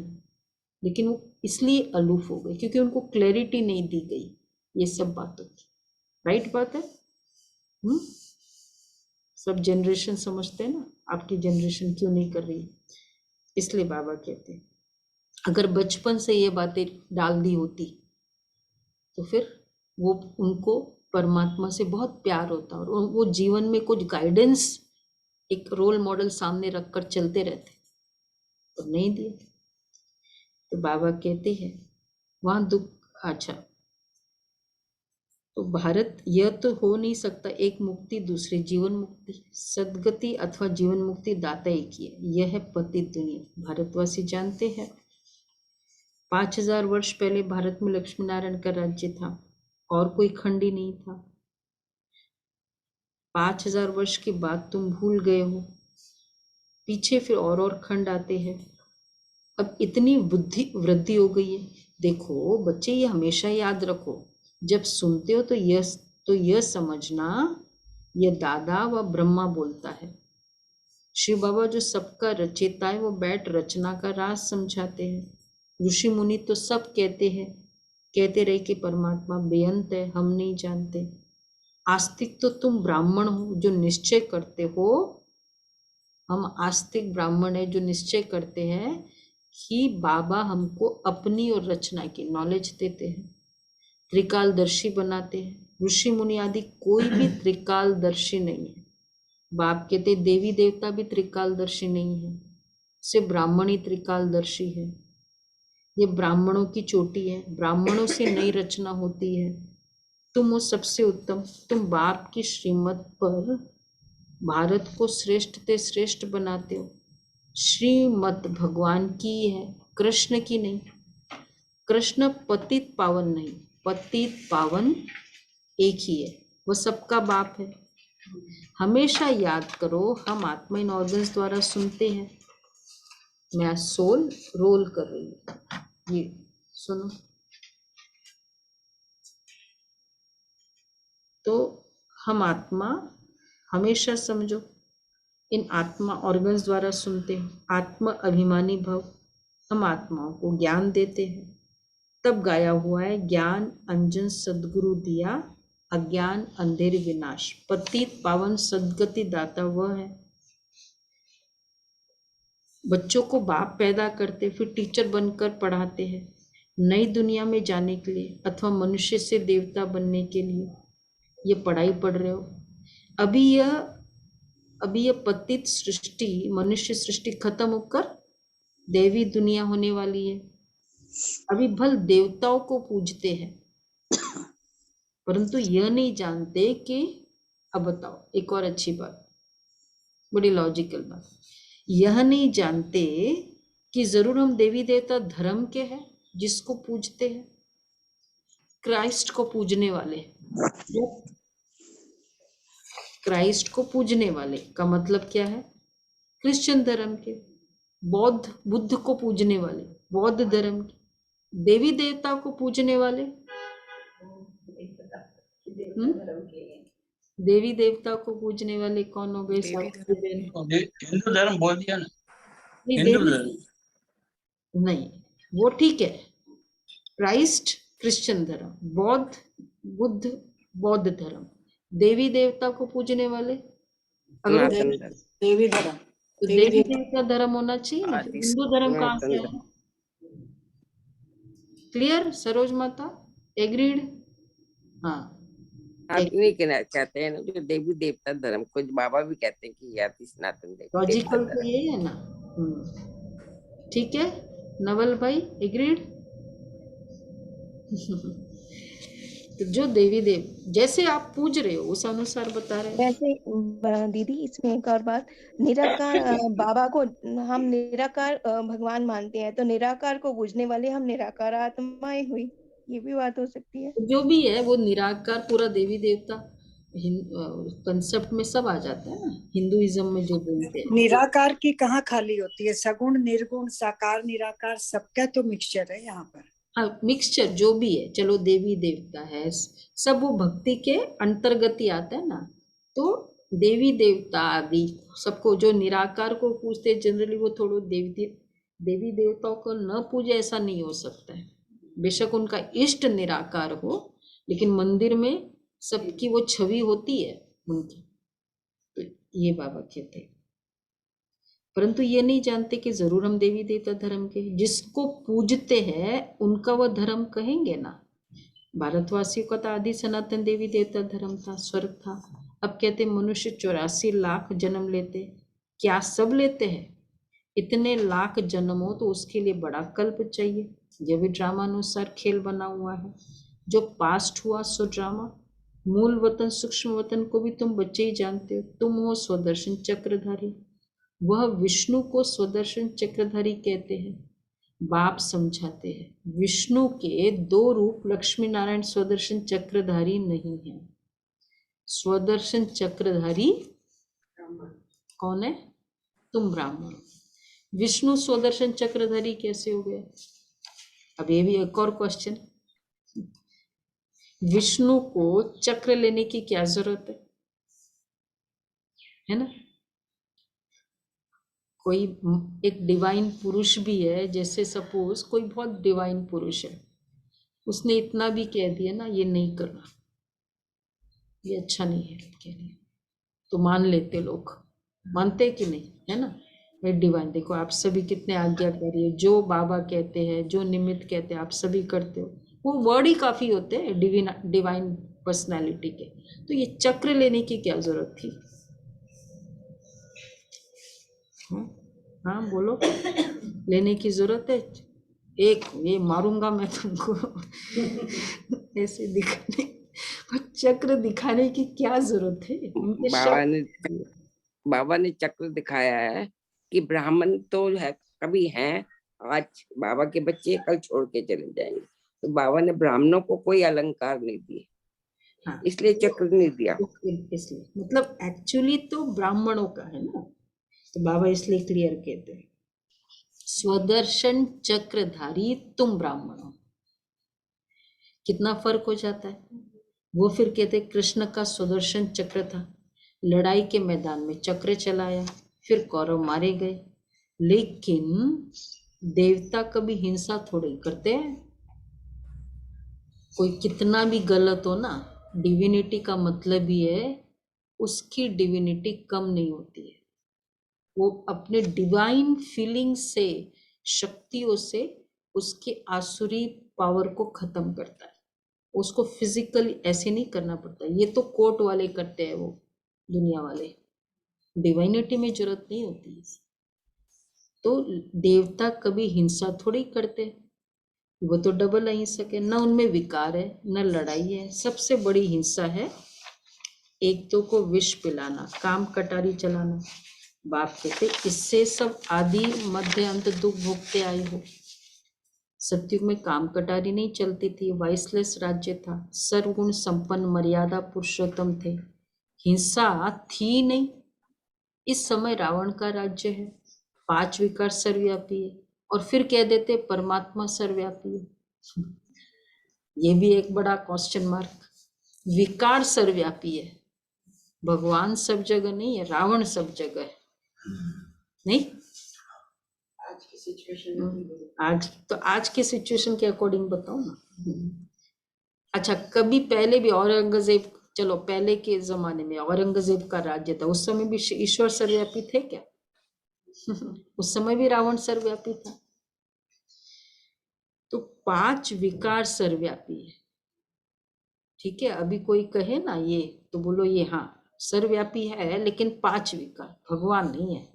लेकिन वो इसलिए अलूफ हो गए क्योंकि उनको क्लैरिटी नहीं दी गई ये सब बातों की। राइट बात है। सब जनरेशन समझते हैं ना, आपकी जनरेशन क्यों नहीं कर रही। इसलिए बाबा कहते हैं अगर बचपन से ये बातें डाल दी होती तो फिर वो उनको परमात्मा से बहुत प्यार होता और वो जीवन में कुछ गाइडेंस, एक रोल मॉडल सामने रखकर चलते रहते, तो नहीं दिए। तो बाबा कहते हैं वहां दुख। अच्छा, तो भारत यह तो हो नहीं सकता एक मुक्ति दूसरे जीवन मुक्ति, सदगति अथवा जीवन मुक्ति दाता एक ही है, यह है पतित दुनिया। भारतवासी जानते हैं 5000 वर्ष पहले भारत में लक्ष्मी नारायण का राज्य था और कोई खंड ही नहीं था। 5000 वर्ष के बाद तुम भूल गए हो, पीछे फिर और खंड आते हैं। अब इतनी बुद्धि वृद्धि हो गई है। देखो बच्चे, ये हमेशा याद रखो, जब सुनते हो तो यह समझना ये दादा व ब्रह्मा बोलता है। शिव बाबा जो सबका रचेता है वो बैठ रचना का राज समझाते हैं। ऋषि मुनि तो सब कहते रहे कि परमात्मा बेअंत है, हम नहीं जानते। आस्तिक तो तुम ब्राह्मण हो जो निश्चय करते हो, हम आस्तिक ब्राह्मण है जो निश्चय करते हैं कि बाबा हमको अपनी और रचना की नॉलेज देते हैं, त्रिकालदर्शी बनाते हैं। ऋषि मुनि आदि कोई भी त्रिकालदर्शी नहीं है। बाप कहते देवी देवता भी त्रिकालदर्शी नहीं है, सिर्फ ब्राह्मण ही त्रिकालदर्शी है। ये ब्राह्मणों की चोटी है, ब्राह्मणों से नई रचना होती है। तुम हो सबसे उत्तम, तुम बाप की श्रीमत पर भारत को श्रेष्ठ ते श्रेष्ठ बनाते हो। श्रीमत भगवान की है, कृष्ण की नहीं। कृष्ण पतित पावन नहीं, पतित पावन एक ही है, वो सबका बाप है। हमेशा याद करो, हम आत्मा इन ऑर्गन्स द्वारा सुनते हैं। मैं सोल रोल कर रही हूँ, ये सुनो। तो हम आत्मा, हमेशा समझो, इन आत्मा ऑर्गन्स द्वारा सुनते हैं। आत्मा अभिमानी भव, हम आत्माओं को ज्ञान देते हैं। तब गाया हुआ है ज्ञान अंजन सद्गुरु दिया, अज्ञान अंधेर विनाश, पतित पावन सद्गति दाता वह है। बच्चों को बाप पैदा करते, फिर टीचर बनकर पढ़ाते हैं नई दुनिया में जाने के लिए अथवा मनुष्य से देवता बनने के लिए। ये पढ़ाई पढ़ रहे हो। अभी यह पतित सृष्टि, मनुष्य सृष्टि खत्म होकर देवी दुनिया होने वाली है। अभी भल देवताओं को पूजते हैं, परंतु यह नहीं जानते कि, अब बताओ एक और अच्छी बात, बड़ी लॉजिकल बात, यह नहीं जानते कि जरूर हम देवी देवता धर्म के हैं जिसको पूजते हैं। क्राइस्ट को पूजने वाले, क्राइस्ट को पूजने वाले का मतलब क्या है? क्रिश्चियन धर्म के। बुद्ध को पूजने वाले बौद्ध धर्म के। देवी देवता को पूजने वाले देवी देवता को पूजने वाले कौन हो गए? हिंदू धर्म बोल दिया ना, नहीं, हिंदू धर्म नहीं, वो ठीक है। क्राइस्ट क्रिश्चियन धर्म, बुद्ध बौद्ध धर्म। देवी देवता को पूजने वाले अगर देवी धर्म, तो देवी देवता धर्म होना चाहिए ना। हिंदू धर्म कहाँ से है? क्लियर सरोज माता? एग्रीड? हाँ, आदमी कहते हैं जो देवी देवता धर्म, कुछ बाबा भी कहते हैं कि या सनातन देवी लॉजिकल तो ये है ना। ठीक है नवल भाई, एग्रीड? तो जो देवी देव जैसे आप पूज रहे हो उस अनुसार बता रहे हैं। वैसे दीदी इसमें एक और बात, निराकार बाबा को हम निराकार भगवान मानते हैं, तो निराकार को पूजने वाले हम निराकार आत्माएं हुई। ये भी बात हो सकती है। जो भी है वो निराकार पूरा देवी देवता कंसेप्ट में सब आ जाता है ना, हिंदुइज्म में जो बोलते हैं। निराकार की कहाँ खाली होती है, सगुण निर्गुण साकार निराकार सबका तो मिक्सचर है यहाँ पर। हाँ, मिक्सचर जो भी है, चलो देवी देवता है, सब वो भक्ति के अंतर्गत ही आता है ना। तो देवी देवता आदि सबको, जो निराकार को पूजते जनरली वो थोड़ा देवी देवताओं को न पूजे ऐसा नहीं हो सकता है। बेशक उनका इष्ट निराकार हो, लेकिन मंदिर में सबकी वो छवि होती है उनकी। तो ये बाबा कहते हैं, परंतु ये नहीं जानते कि जरूर हम देवी देवता धर्म के, जिसको पूजते हैं उनका वह धर्म कहेंगे ना। भारतवासियों का तो आदि सनातन देवी देवता धर्म था, स्वर्ग था। अब कहते मनुष्य 84 लाख जन्म लेते, क्या सब लेते हैं? इतने लाख जन्म हो तो उसके लिए बड़ा कल्प चाहिए। ये भी ड्रामा अनुसार खेल बना हुआ है। जो पास्ट हुआ सो ड्रामा। मूल वतन सूक्ष्म वतन को भी तुम बच्चे ही जानते हो। तुम हो स्वदर्शन चक्रधारी। वह विष्णु को स्वदर्शन चक्रधारी कहते हैं। बाप समझाते हैं विष्णु के 2 रूप लक्ष्मी नारायण स्वदर्शन चक्रधारी नहीं है। स्वदर्शन चक्रधारी कौन है? तुम ब्राह्मण। विष्णु स्वदर्शन चक्रधारी कैसे हो गए? अब ये भी एक और क्वेश्चन। विष्णु को चक्र लेने की क्या जरूरत है ना? कोई एक डिवाइन पुरुष भी है, जैसे सपोज कोई बहुत डिवाइन पुरुष है, उसने इतना भी कह दिया ना ये नहीं करना, ये अच्छा नहीं है के लिए, तो मान लेते लोग। मानते कि नहीं, है ना? भाई डिवाइन देखो, आप सभी कितने आज्ञाकारी है, जो बाबा कहते हैं, जो निमित्त कहते हैं, आप सभी करते हो। वो वर्ड ही काफी होते हैं डिवाइन पर्सनैलिटी के। तो ये चक्र लेने की क्या जरूरत थी? हाँ बोलो, लेने की जरूरत है? एक ये मारूंगा मैं तुमको ऐसे दिखाने, चक्र दिखाने की क्या जरूरत है? उनके बाबा ने चक्र दिखाया है कि ब्राह्मण तो है, कभी हैं, आज बाबा के बच्चे कल छोड़ के चले जाएंगे। तो बाबा ने ब्राह्मणों को कोई अलंकार नहीं दिए। हाँ, इसलिए चक्र नहीं दिया। इसलिए मतलब एक्चुअली तो ब्राह्मणों का है ना, तो बाबा इसलिए क्लियर कहते हैं स्वदर्शन चक्रधारी तुम ब्राह्मण हो। कितना फर्क हो जाता है। वो फिर कहते कृष्ण का स्वदर्शन चक्र था, लड़ाई के मैदान में चक्र चलाया, फिर कौरव मारे गए। लेकिन देवता कभी हिंसा थोड़ी करते हैं। कोई कितना भी गलत हो ना, डिविनिटी का मतलब ही है उसकी डिविनिटी कम नहीं होती है। वो अपने डिवाइन फीलिंग से, शक्तियों से उसके आसुरी पावर को खत्म करता है। उसको फिजिकली ऐसे नहीं करना पड़ता। ये तो कोर्ट वाले करते हैं, वो दुनिया वाले। डिवाइनिटी में जरूरत नहीं होती है। तो देवता कभी हिंसा थोड़ी करते, वो तो डबल अहिंसक है। न उनमें विकार है, न लड़ाई है। सबसे बड़ी हिंसा है एक तो को विष पिलाना, काम कटारी चलाना। बाप कहते इससे सब आदि मध्य अंत दुख भोगते आए हो। सतयुग में काम कटारी नहीं चलती थी, वाइसलेस राज्य था, सर्वगुण संपन्न मर्यादा पुरुषोत्तम थे, हिंसा थी नहीं। इस समय रावण का राज्य है, 5 विकार सर्वव्यापी है, और फिर कह देते परमात्मा सर्वव्यापी है। ये भी एक बड़ा क्वेश्चन मार्क। विकार सर्वव्यापी है, भगवान सब जगह नहीं है, रावण सब जगह है। नहीं, आज की सिचुएशन, आज के सिचुएशन के अकॉर्डिंग बताओ ना। अच्छा, कभी पहले भी औरंगजेब, चलो पहले के जमाने में औरंगजेब का राज्य था, उस समय भी ईश्वर सर्वव्यापी थे क्या? उस समय भी रावण सर्वव्यापी था। तो 5 विकार सर्वव्यापी है। ठीक है, अभी कोई कहे ना ये, तो बोलो ये हाँ सर्वव्यापी है, लेकिन 5 विकार, भगवान नहीं है।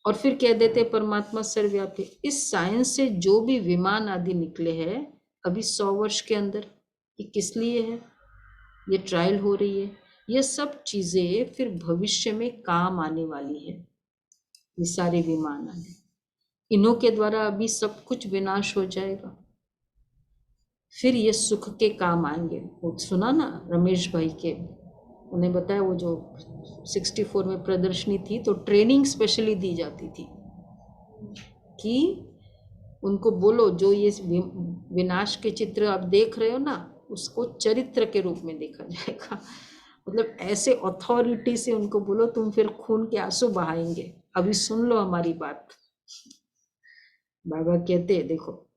और फिर कह देते परमात्मा सर्वव्यापी। इस साइंस से जो भी विमान आदि निकले हैं अभी 100 वर्ष के अंदर, ये किस लिए है? ये ट्रायल हो रही है। ये सब चीजें फिर भविष्य में काम आने वाली है। ये सारे विमान आदि, इन्हों के द्वारा अभी सब कुछ विनाश हो जाएगा। फिर ये सुख के काम आएंगे। वो सुना ना रमेश भाई के, उन्हें बताया वो जो 64 में प्रदर्शनी थी तो ट्रेनिंग स्पेशली दी जाती थी कि उनको बोलो जो ये विनाश के चित्र आप देख रहे हो ना, उसको चरित्र के रूप में देखा जाएगा। मतलब ऐसे अथॉरिटी से उनको बोलो, तुम फिर खून के आंसू बहाएंगे। अभी सुन लो हमारी बात। बाबा कहते हैं देखो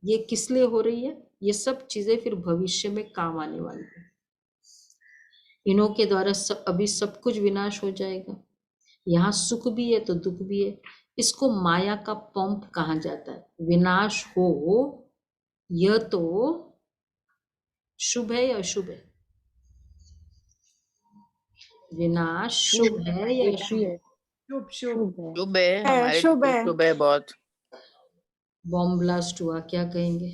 ये किस लिए हो रही है, ये सब चीजें फिर भविष्य में काम आने वाली है। इन्हों के द्वारा अभी सब कुछ विनाश हो जाएगा। यहाँ सुख भी है तो दुख भी है। इसको माया का पंप कहा जाता है। विनाश हो यह तो शुभ है या अशुभ है? विनाश शुभ है या अशुभ है? शुभ शुभ शुभ है, हमारे शुभ लिए है। शुभ है बहुत। बॉम्ब ब्लास्ट हुआ, क्या कहेंगे?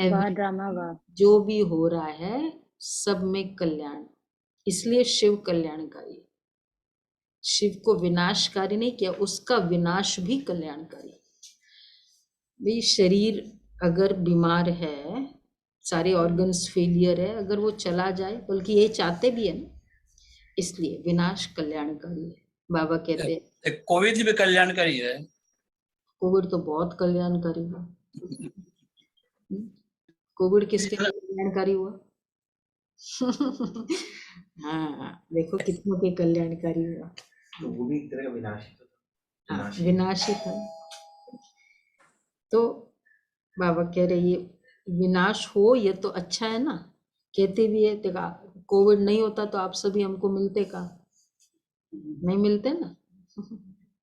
वाह ड्रामा वाह। जो भी हो रहा है सब में कल्याण, इसलिए शिव कल्याणकारी। शिव को विनाशकारी नहीं किया, उसका विनाश भी कल्याणकारी। भाई शरीर अगर बीमार है, सारे ऑर्गन्स फेलियर है, अगर वो चला जाए, बल्कि ये चाहते भी है ना, इसलिए विनाश कल्याणकारी है। बाबा कहते हैं कोविड भी कल्याणकारी है। कोविड तो बहुत कल्याणकारी हुआ। कोविड किसके लिए कल्याणकारी हुआ? हाँ देखो कितनों के कल्याणकारी हुआ। तो वो भी एक तरह का विनाश ही था। हाँ विनाश ही था। तो बाबा कह रहे ये विनाश हो ये तो अच्छा है ना। कहते भी है देखा कोविड नहीं होता तो आप सभी हमको मिलते का, नहीं मिलते ना।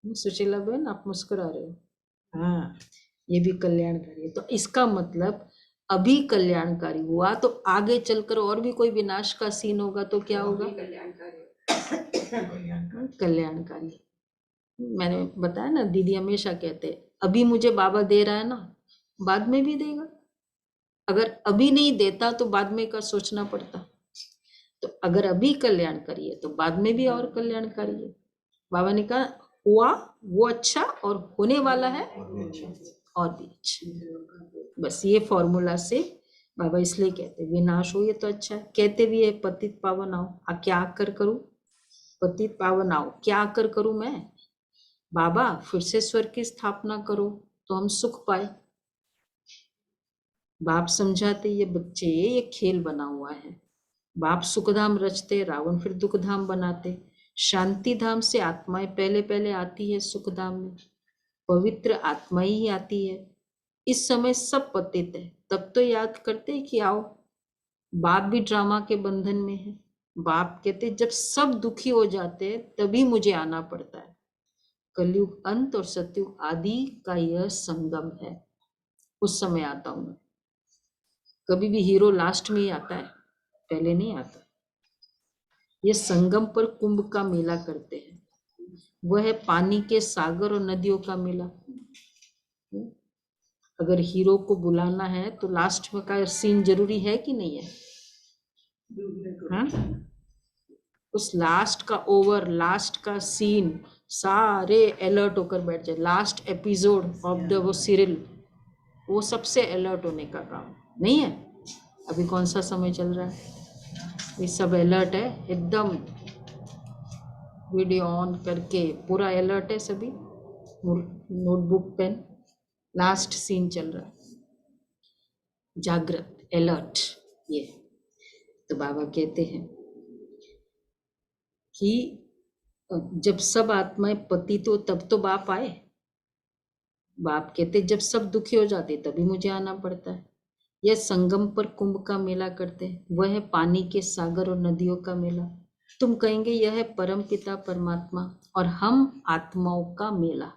सुशीला बहन आप मुस्कुरा रहे हो। हाँ ये भी कल्याणकारी है। तो इसका मतलब अभी कल्याणकारी हुआ तो आगे चलकर और भी कोई विनाश का सीन होगा तो क्या होगा? कल्याणकारी। मैंने बताया ना, दीदी हमेशा कहते अभी मुझे बाबा दे रहा है ना, बाद में भी देगा। अगर अभी नहीं देता तो बाद में का सोचना पड़ता। तो अगर अभी कल्याणकारी है तो बाद में भी और कल्याणकारी है। बाबा ने कहा हुआ वो अच्छा और होने वाला है और भी अच्छा। बस ये फॉर्मूला से बाबा इसलिए कहते विनाश हो ये तो अच्छा है। कहते भी है पतित पावन आओ। क्या आकर करूं? पतित पावन आओ क्या आकर करूं मैं? बाबा फिर से स्वर्ग की स्थापना करो तो हम सुख पाए। बाप समझाते ये बच्चे ये खेल बना हुआ है। बाप सुखधाम रचते, रावण फिर दुखधाम बनाते। शांति धाम से आत्माएं पहले पहले आती है, सुखधाम में पवित्र आत्मा ही आती है। इस समय सब पतित है, तब तो याद करते कि आओ। बाप भी ड्रामा के बंधन में है। बाप कहते जब सब दुखी हो जाते हैं तभी मुझे आना पड़ता है। कलयुग अंत और सतयुग आदि का यह संगम है, उस समय आता हूं मैं। कभी भी हीरो लास्ट में ही आता है, पहले नहीं आता। ये संगम पर कुंभ का मेला करते हैं, वह है पानी के सागर और नदियों का मेला। अगर हीरो को बुलाना है तो लास्ट में का सीन जरूरी है कि नहीं है? हाँ? उस लास्ट का ओवर, लास्ट का सीन सारे अलर्ट होकर बैठ जाए। लास्ट एपिसोड ऑफ द वो सीरियल, वो सबसे अलर्ट होने का काम नहीं है। अभी कौन सा समय चल रहा है? ये सब अलर्ट है एकदम, वीडियो ऑन करके पूरा अलर्ट है सभी, नोटबुक पेन। लास्ट सीन चल रहा है, जागृत अलर्ट। ये तो बाबा कहते हैं कि जब सब आत्माएं पतित हो तब तो बाप आए। बाप कहते जब सब दुखी हो जाते तभी मुझे आना पड़ता है। यह संगम पर कुंभ का मेला करते हैं, वह है पानी के सागर और नदियों का मेला। तुम कहेंगे यह है परम पिता परमात्मा और हम आत्माओं का मेला।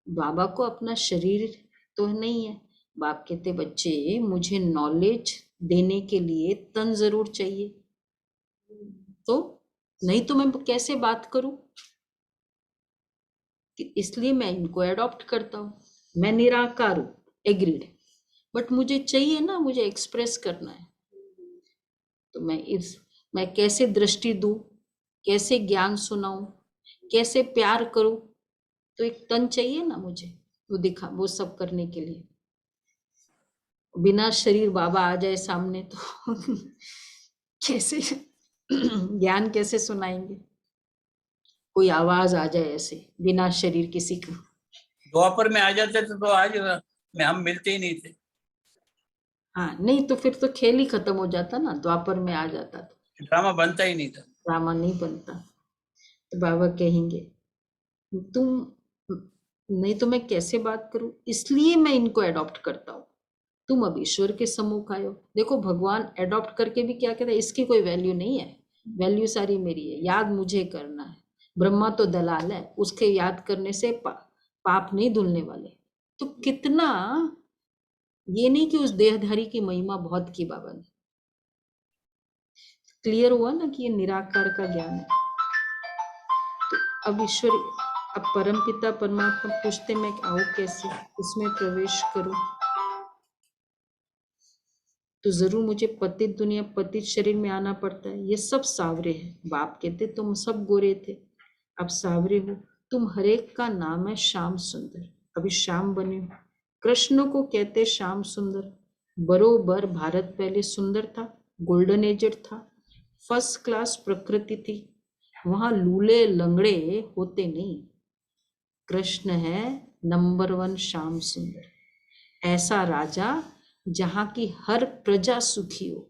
बाबा को अपना शरीर तो नहीं है। बाप कहते बच्चे मुझे नॉलेज देने के लिए तन जरूर चाहिए, तो नहीं तो मैं कैसे बात करूं? इसलिए मैं इनको एडॉप्ट करता हूं। मैं निराकार हूं, एग्रीड, बट मुझे चाहिए ना, मुझे एक्सप्रेस करना है। तो मैं कैसे दृष्टि दूं, कैसे ज्ञान सुनाऊं, कैसे प्यार करूं? तो एक तन चाहिए ना मुझे। वो सब करने के लिए। बिना शरीर बाबा आ जाए सामने तो कैसे ज्ञान कैसे सुनाएंगे? कोई आवाज आ जाए ऐसे बिना शरीर किसी का। द्वापर में आ जाते थे तो आज में हम मिलते ही नहीं थे। हाँ नहीं तो फिर तो खेल ही खत्म हो जाता ना, द्वापर में आ जाता तो ड्रामा बनता ही नहीं था। ड्रामा नहीं बनता। तो बाबा कहेंगे तुम नहीं तो मैं कैसे बात करूं, इसलिए मैं इनको अडॉप्ट करता हूं। तुम अब ईश्वर के सम्मुख आए हो। देखो भगवान अडॉप्ट करके भी क्या कहता है, इसकी कोई वैल्यू नहीं है, वैल्यू सारी मेरी है, याद मुझे करना है। ब्रह्मा तो दलाल है, उसके याद करने से पाप नहीं धुलने वाले। तो कितना ये नहीं कि उस देहधारी की महिमा बहुत की बाबा ने। क्लियर हुआ ना कि ये निराकार का ज्ञान है। तो अब ईश्वर, अब परमपिता परमात्मा पूछते मैं आऊं कैसे, इसमें प्रवेश करूं, तो जरूर मुझे पतित दुनिया पतित शरीर में आना पड़ता है। ये सब सावरे हैं। बाप कहते तुम सब गोरे थे, अब सावरे हो। तुम हरेक का नाम है श्याम सुंदर, अभी श्याम बने हो। कृष्ण को कहते श्याम सुंदर। बरोबर भारत पहले सुंदर था, गोल्डन एजड था, फर्स्ट क्लास प्रकृति थी, वहां लूले लंगड़े होते नहीं। कृष्ण है नंबर 1 श्याम सुंदर। ऐसा राजा जहाँ की हर प्रजा सुखी हो,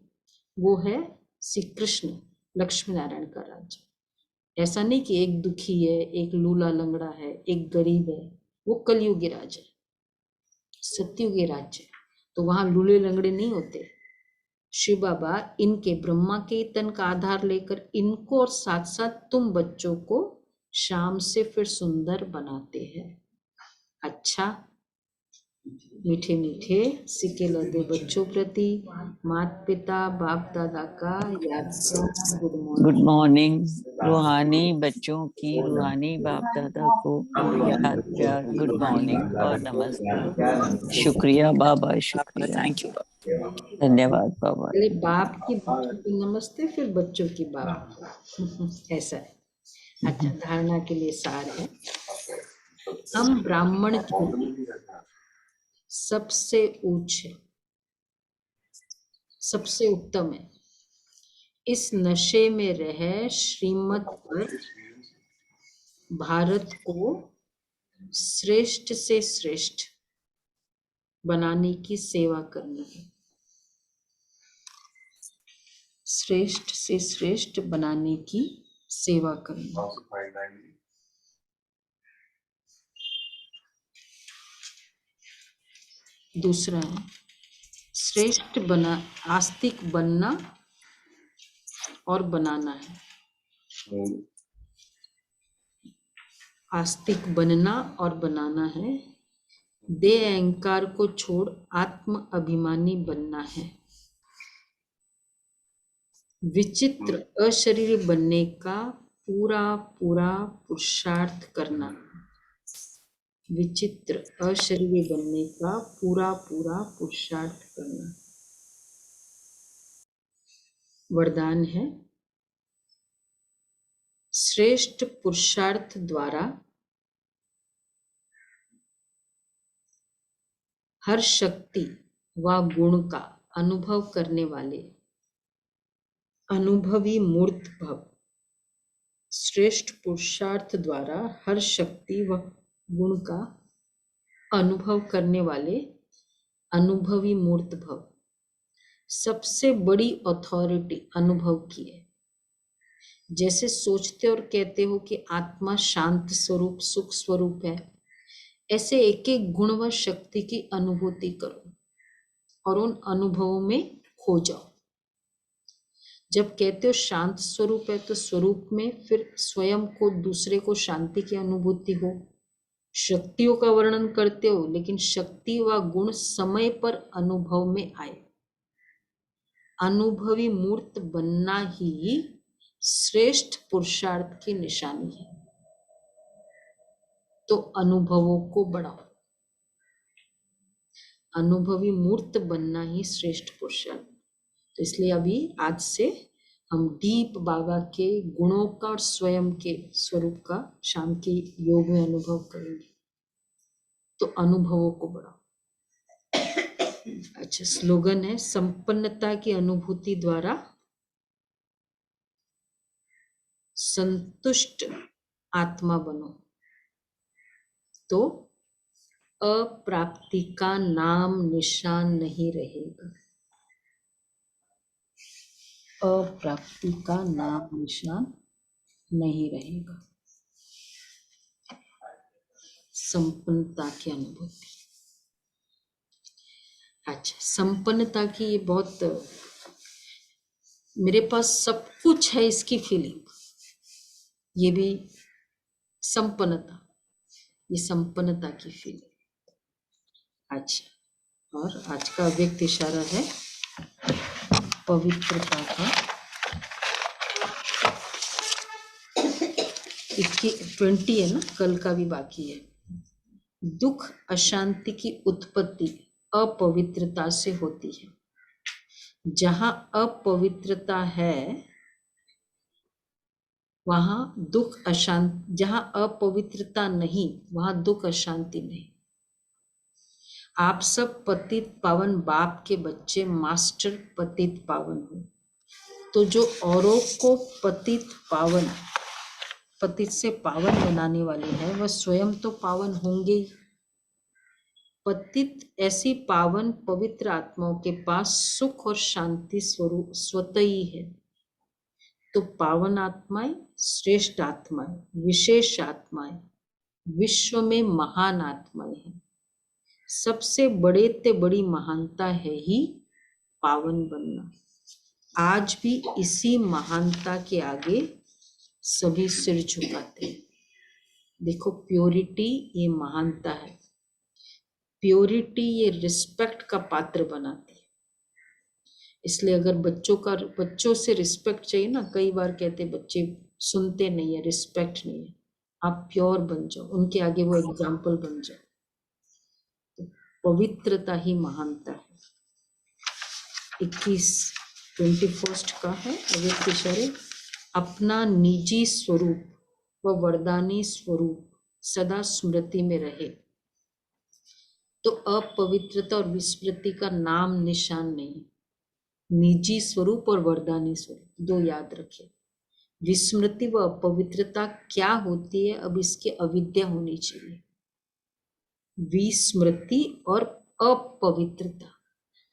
वो है श्री कृष्ण लक्ष्मी नारायण का राज्य। ऐसा नहीं कि एक दुखी है, एक लूला लंगड़ा है, एक गरीब है, वो कलयुगी राज्य है। सत्युगी राज्य तो वहां लूले लंगड़े नहीं होते। शिव बाबा इनके ब्रह्मा के तन का आधार लेकर इनको और साथ साथ तुम बच्चों को शाम से फिर सुंदर बनाते हैं। अच्छा, मीठे मीठे सिक्के लदे बच्चों प्रति माता पिता बाप दादा का याद से गुड मॉर्निंग। रूहानी बच्चों की रूहानी बाप दादा को याद प्यार गुड मॉर्निंग और नमस्ते। शुक्रिया बाबा, शुक्रिया, थैंक यू, धन्यवाद बाबा। पहले बाप की बच्चों को नमस्ते, फिर बच्चों की बाप को। ऐसा है। अच्छा, धारणा के लिए सार है। हम ब्राह्मण सबसे ऊंच है, सबसे उत्तम है। इस नशे में रह श्रीमत पर भारत को श्रेष्ठ से श्रेष्ठ बनाने की सेवा करनी है। श्रेष्ठ से श्रेष्ठ बनाने की सेवा करनी है। दूसरा है श्रेष्ठ बना, आस्तिक बनना और बनाना है। आस्तिक बनना और बनाना है। देह अहंकार को छोड़ आत्म अभिमानी बनना है। विचित्र अशरीरी बनने का पूरा पूरा पुरुषार्थ करना। विचित्र अशरीरी बनने का पूरा पूरा पुरुषार्थ करना। वरदान है श्रेष्ठ पुरुषार्थ द्वारा हर शक्ति व गुण का अनुभव करने वाले अनुभवी मूर्त भव। श्रेष्ठ पुरुषार्थ द्वारा हर शक्ति व गुण का अनुभव करने वाले अनुभवी मूर्त भव। सबसे बड़ी अथॉरिटी अनुभव की है। जैसे सोचते और कहते हो कि आत्मा शांत स्वरूप सुख स्वरूप है, ऐसे एक एक गुण व शक्ति की अनुभूति करो और उन अनुभवों में खो जाओ। जब कहते हो शांत स्वरूप है तो स्वरूप में फिर स्वयं को दूसरे को शांति की अनुभूति हो। शक्तियों का वर्णन करते हो लेकिन शक्ति व गुण समय पर अनुभव में आए। अनुभवी मूर्त बनना ही श्रेष्ठ पुरुषार्थ की निशानी है। तो अनुभवों को बढ़ाओ। अनुभवी मूर्त बनना ही श्रेष्ठ पुरुषार्थ। तो इसलिए अभी आज से हम डीप बाबा के गुणों का और स्वयं के स्वरूप का शाम के योग में अनुभव करेंगे। तो अनुभवों को बढ़ाओ। अच्छा, स्लोगन है संपन्नता की अनुभूति द्वारा संतुष्ट आत्मा बनो, तो अप्राप्ति का नाम निशान नहीं रहेगा। अप्राप्ति का नाम निशान नहीं रहेगा। संपन्नता की अनुभूति। अच्छा, संपन्नता की ये बहुत, मेरे पास सब कुछ है इसकी फीलिंग, ये भी संपन्नता, ये संपन्नता की फीलिंग। अच्छा, और आज का व्यक्त इशारा है पवित्रता का। 20 है ना, कल का भी बाकी है। दुख अशांति की उत्पत्ति अपवित्रता से होती है। जहां अपवित्रता है वहां दुख अशांति, जहां अपवित्रता नहीं वहां दुख अशांति नहीं। आप सब पतित पावन बाप के बच्चे मास्टर पतित पावन हो, तो जो औरों को पतित से पावन बनाने वाले हैं वह स्वयं तो पावन होंगे ही। पतित ऐसी पावन पवित्र आत्माओं के पास सुख और शांति स्वरूप स्वतः ही है। तो पावन आत्माएं, श्रेष्ठ आत्माएं, विशेष आत्माएं, विश्व में महान आत्माएं हैं। सबसे बड़े ते बड़ी महानता है ही पावन बनना। आज भी इसी महानता के आगे सभी सिर झुकाते हैं। देखो, प्योरिटी ये महानता है। प्योरिटी ये रिस्पेक्ट का पात्र बनाती है। इसलिए अगर बच्चों से रिस्पेक्ट चाहिए ना, कई बार कहते बच्चे सुनते नहीं है, रिस्पेक्ट नहीं है। आप प्योर बन जाओ, उनके आगे वो एग्जाम्पल बन जाओ। तो पवित्रता ही महानता है। 21 का है अव्यक्त इशारे। अपना निजी स्वरूप व वरदानी स्वरूप सदा स्मृति में रहे, तो अपवित्रता और विस्मृति का नाम निशान नहीं। निजी स्वरूप और वरदानी स्वरूप दो याद रखें। विस्मृति व अपवित्रता क्या होती है, अब इसकी अविद्या होनी चाहिए। विस्मृति और अपवित्रता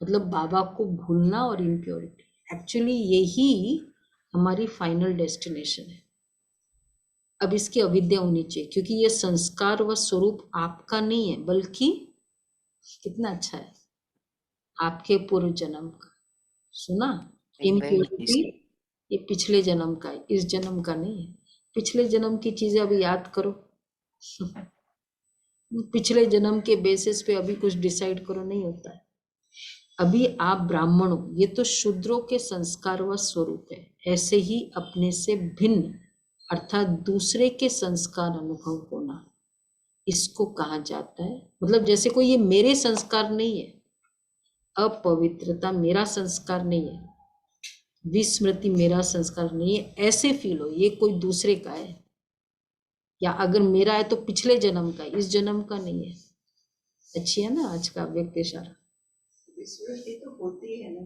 मतलब बाबा को भूलना और इम्प्योरिटी। एक्चुअली यही हमारी फाइनल डेस्टिनेशन है। अब इसकी अविद्या होनी चाहिए, क्योंकि ये संस्कार व स्वरूप आपका नहीं है, बल्कि कितना अच्छा है आपके पूर्व जन्म का। सुना, इम्प्योरिटी ये पिछले जन्म का है, इस जन्म का नहीं है। पिछले जन्म की चीजें अभी याद करो पिछले जन्म के बेसिस पे अभी कुछ डिसाइड करो, नहीं होता है। अभी आप ब्राह्मण हो, ये तो शूद्रों के संस्कार व स्वरूप है। ऐसे ही अपने से भिन्न अर्थात दूसरे के संस्कार अनुभव होना, इसको कहा जाता है। मतलब जैसे कोई ये मेरे संस्कार नहीं है, अपवित्रता मेरा संस्कार नहीं है, विस्मृति मेरा संस्कार नहीं है, ऐसे फील हो ये कोई दूसरे का है। या अगर मेरा है तो पिछले जन्म का, इस जन्म का नहीं है। अच्छी है ना आज का व्यक्त इशारा। विस्मृति तो होती है ना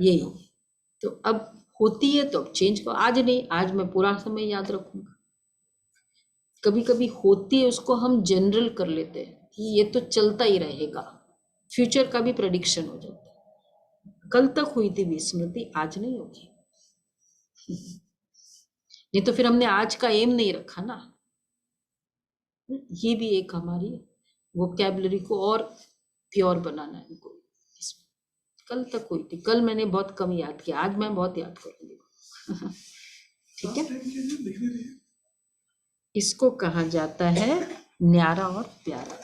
यही तो अब होती है, तो अब चेंज करो। आज नहीं, आज मैं पूरा समय याद रखूंगा। कभी कभी होती है, उसको हम जनरल कर लेते हैं कि ये तो चलता ही रहेगा। फ्यूचर का भी प्रेडिक्शन हो जाता है। कल तक हुई थी विस्मृति, आज नहीं होगी। नहीं तो फिर हमने आज का एम नहीं रखा ना। ये भी एक हमारी वोकैबुलरी को और प्योर बनाना है इनको। कल तक हुई थी, कल मैंने बहुत कम याद किया, आज मैं बहुत याद करूंगी। ठीक है, इसको कहा जाता है न्यारा और प्यारा।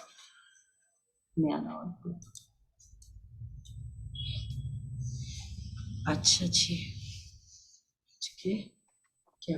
न्यारा और प्यारा। अच्छा जी, ठीक है।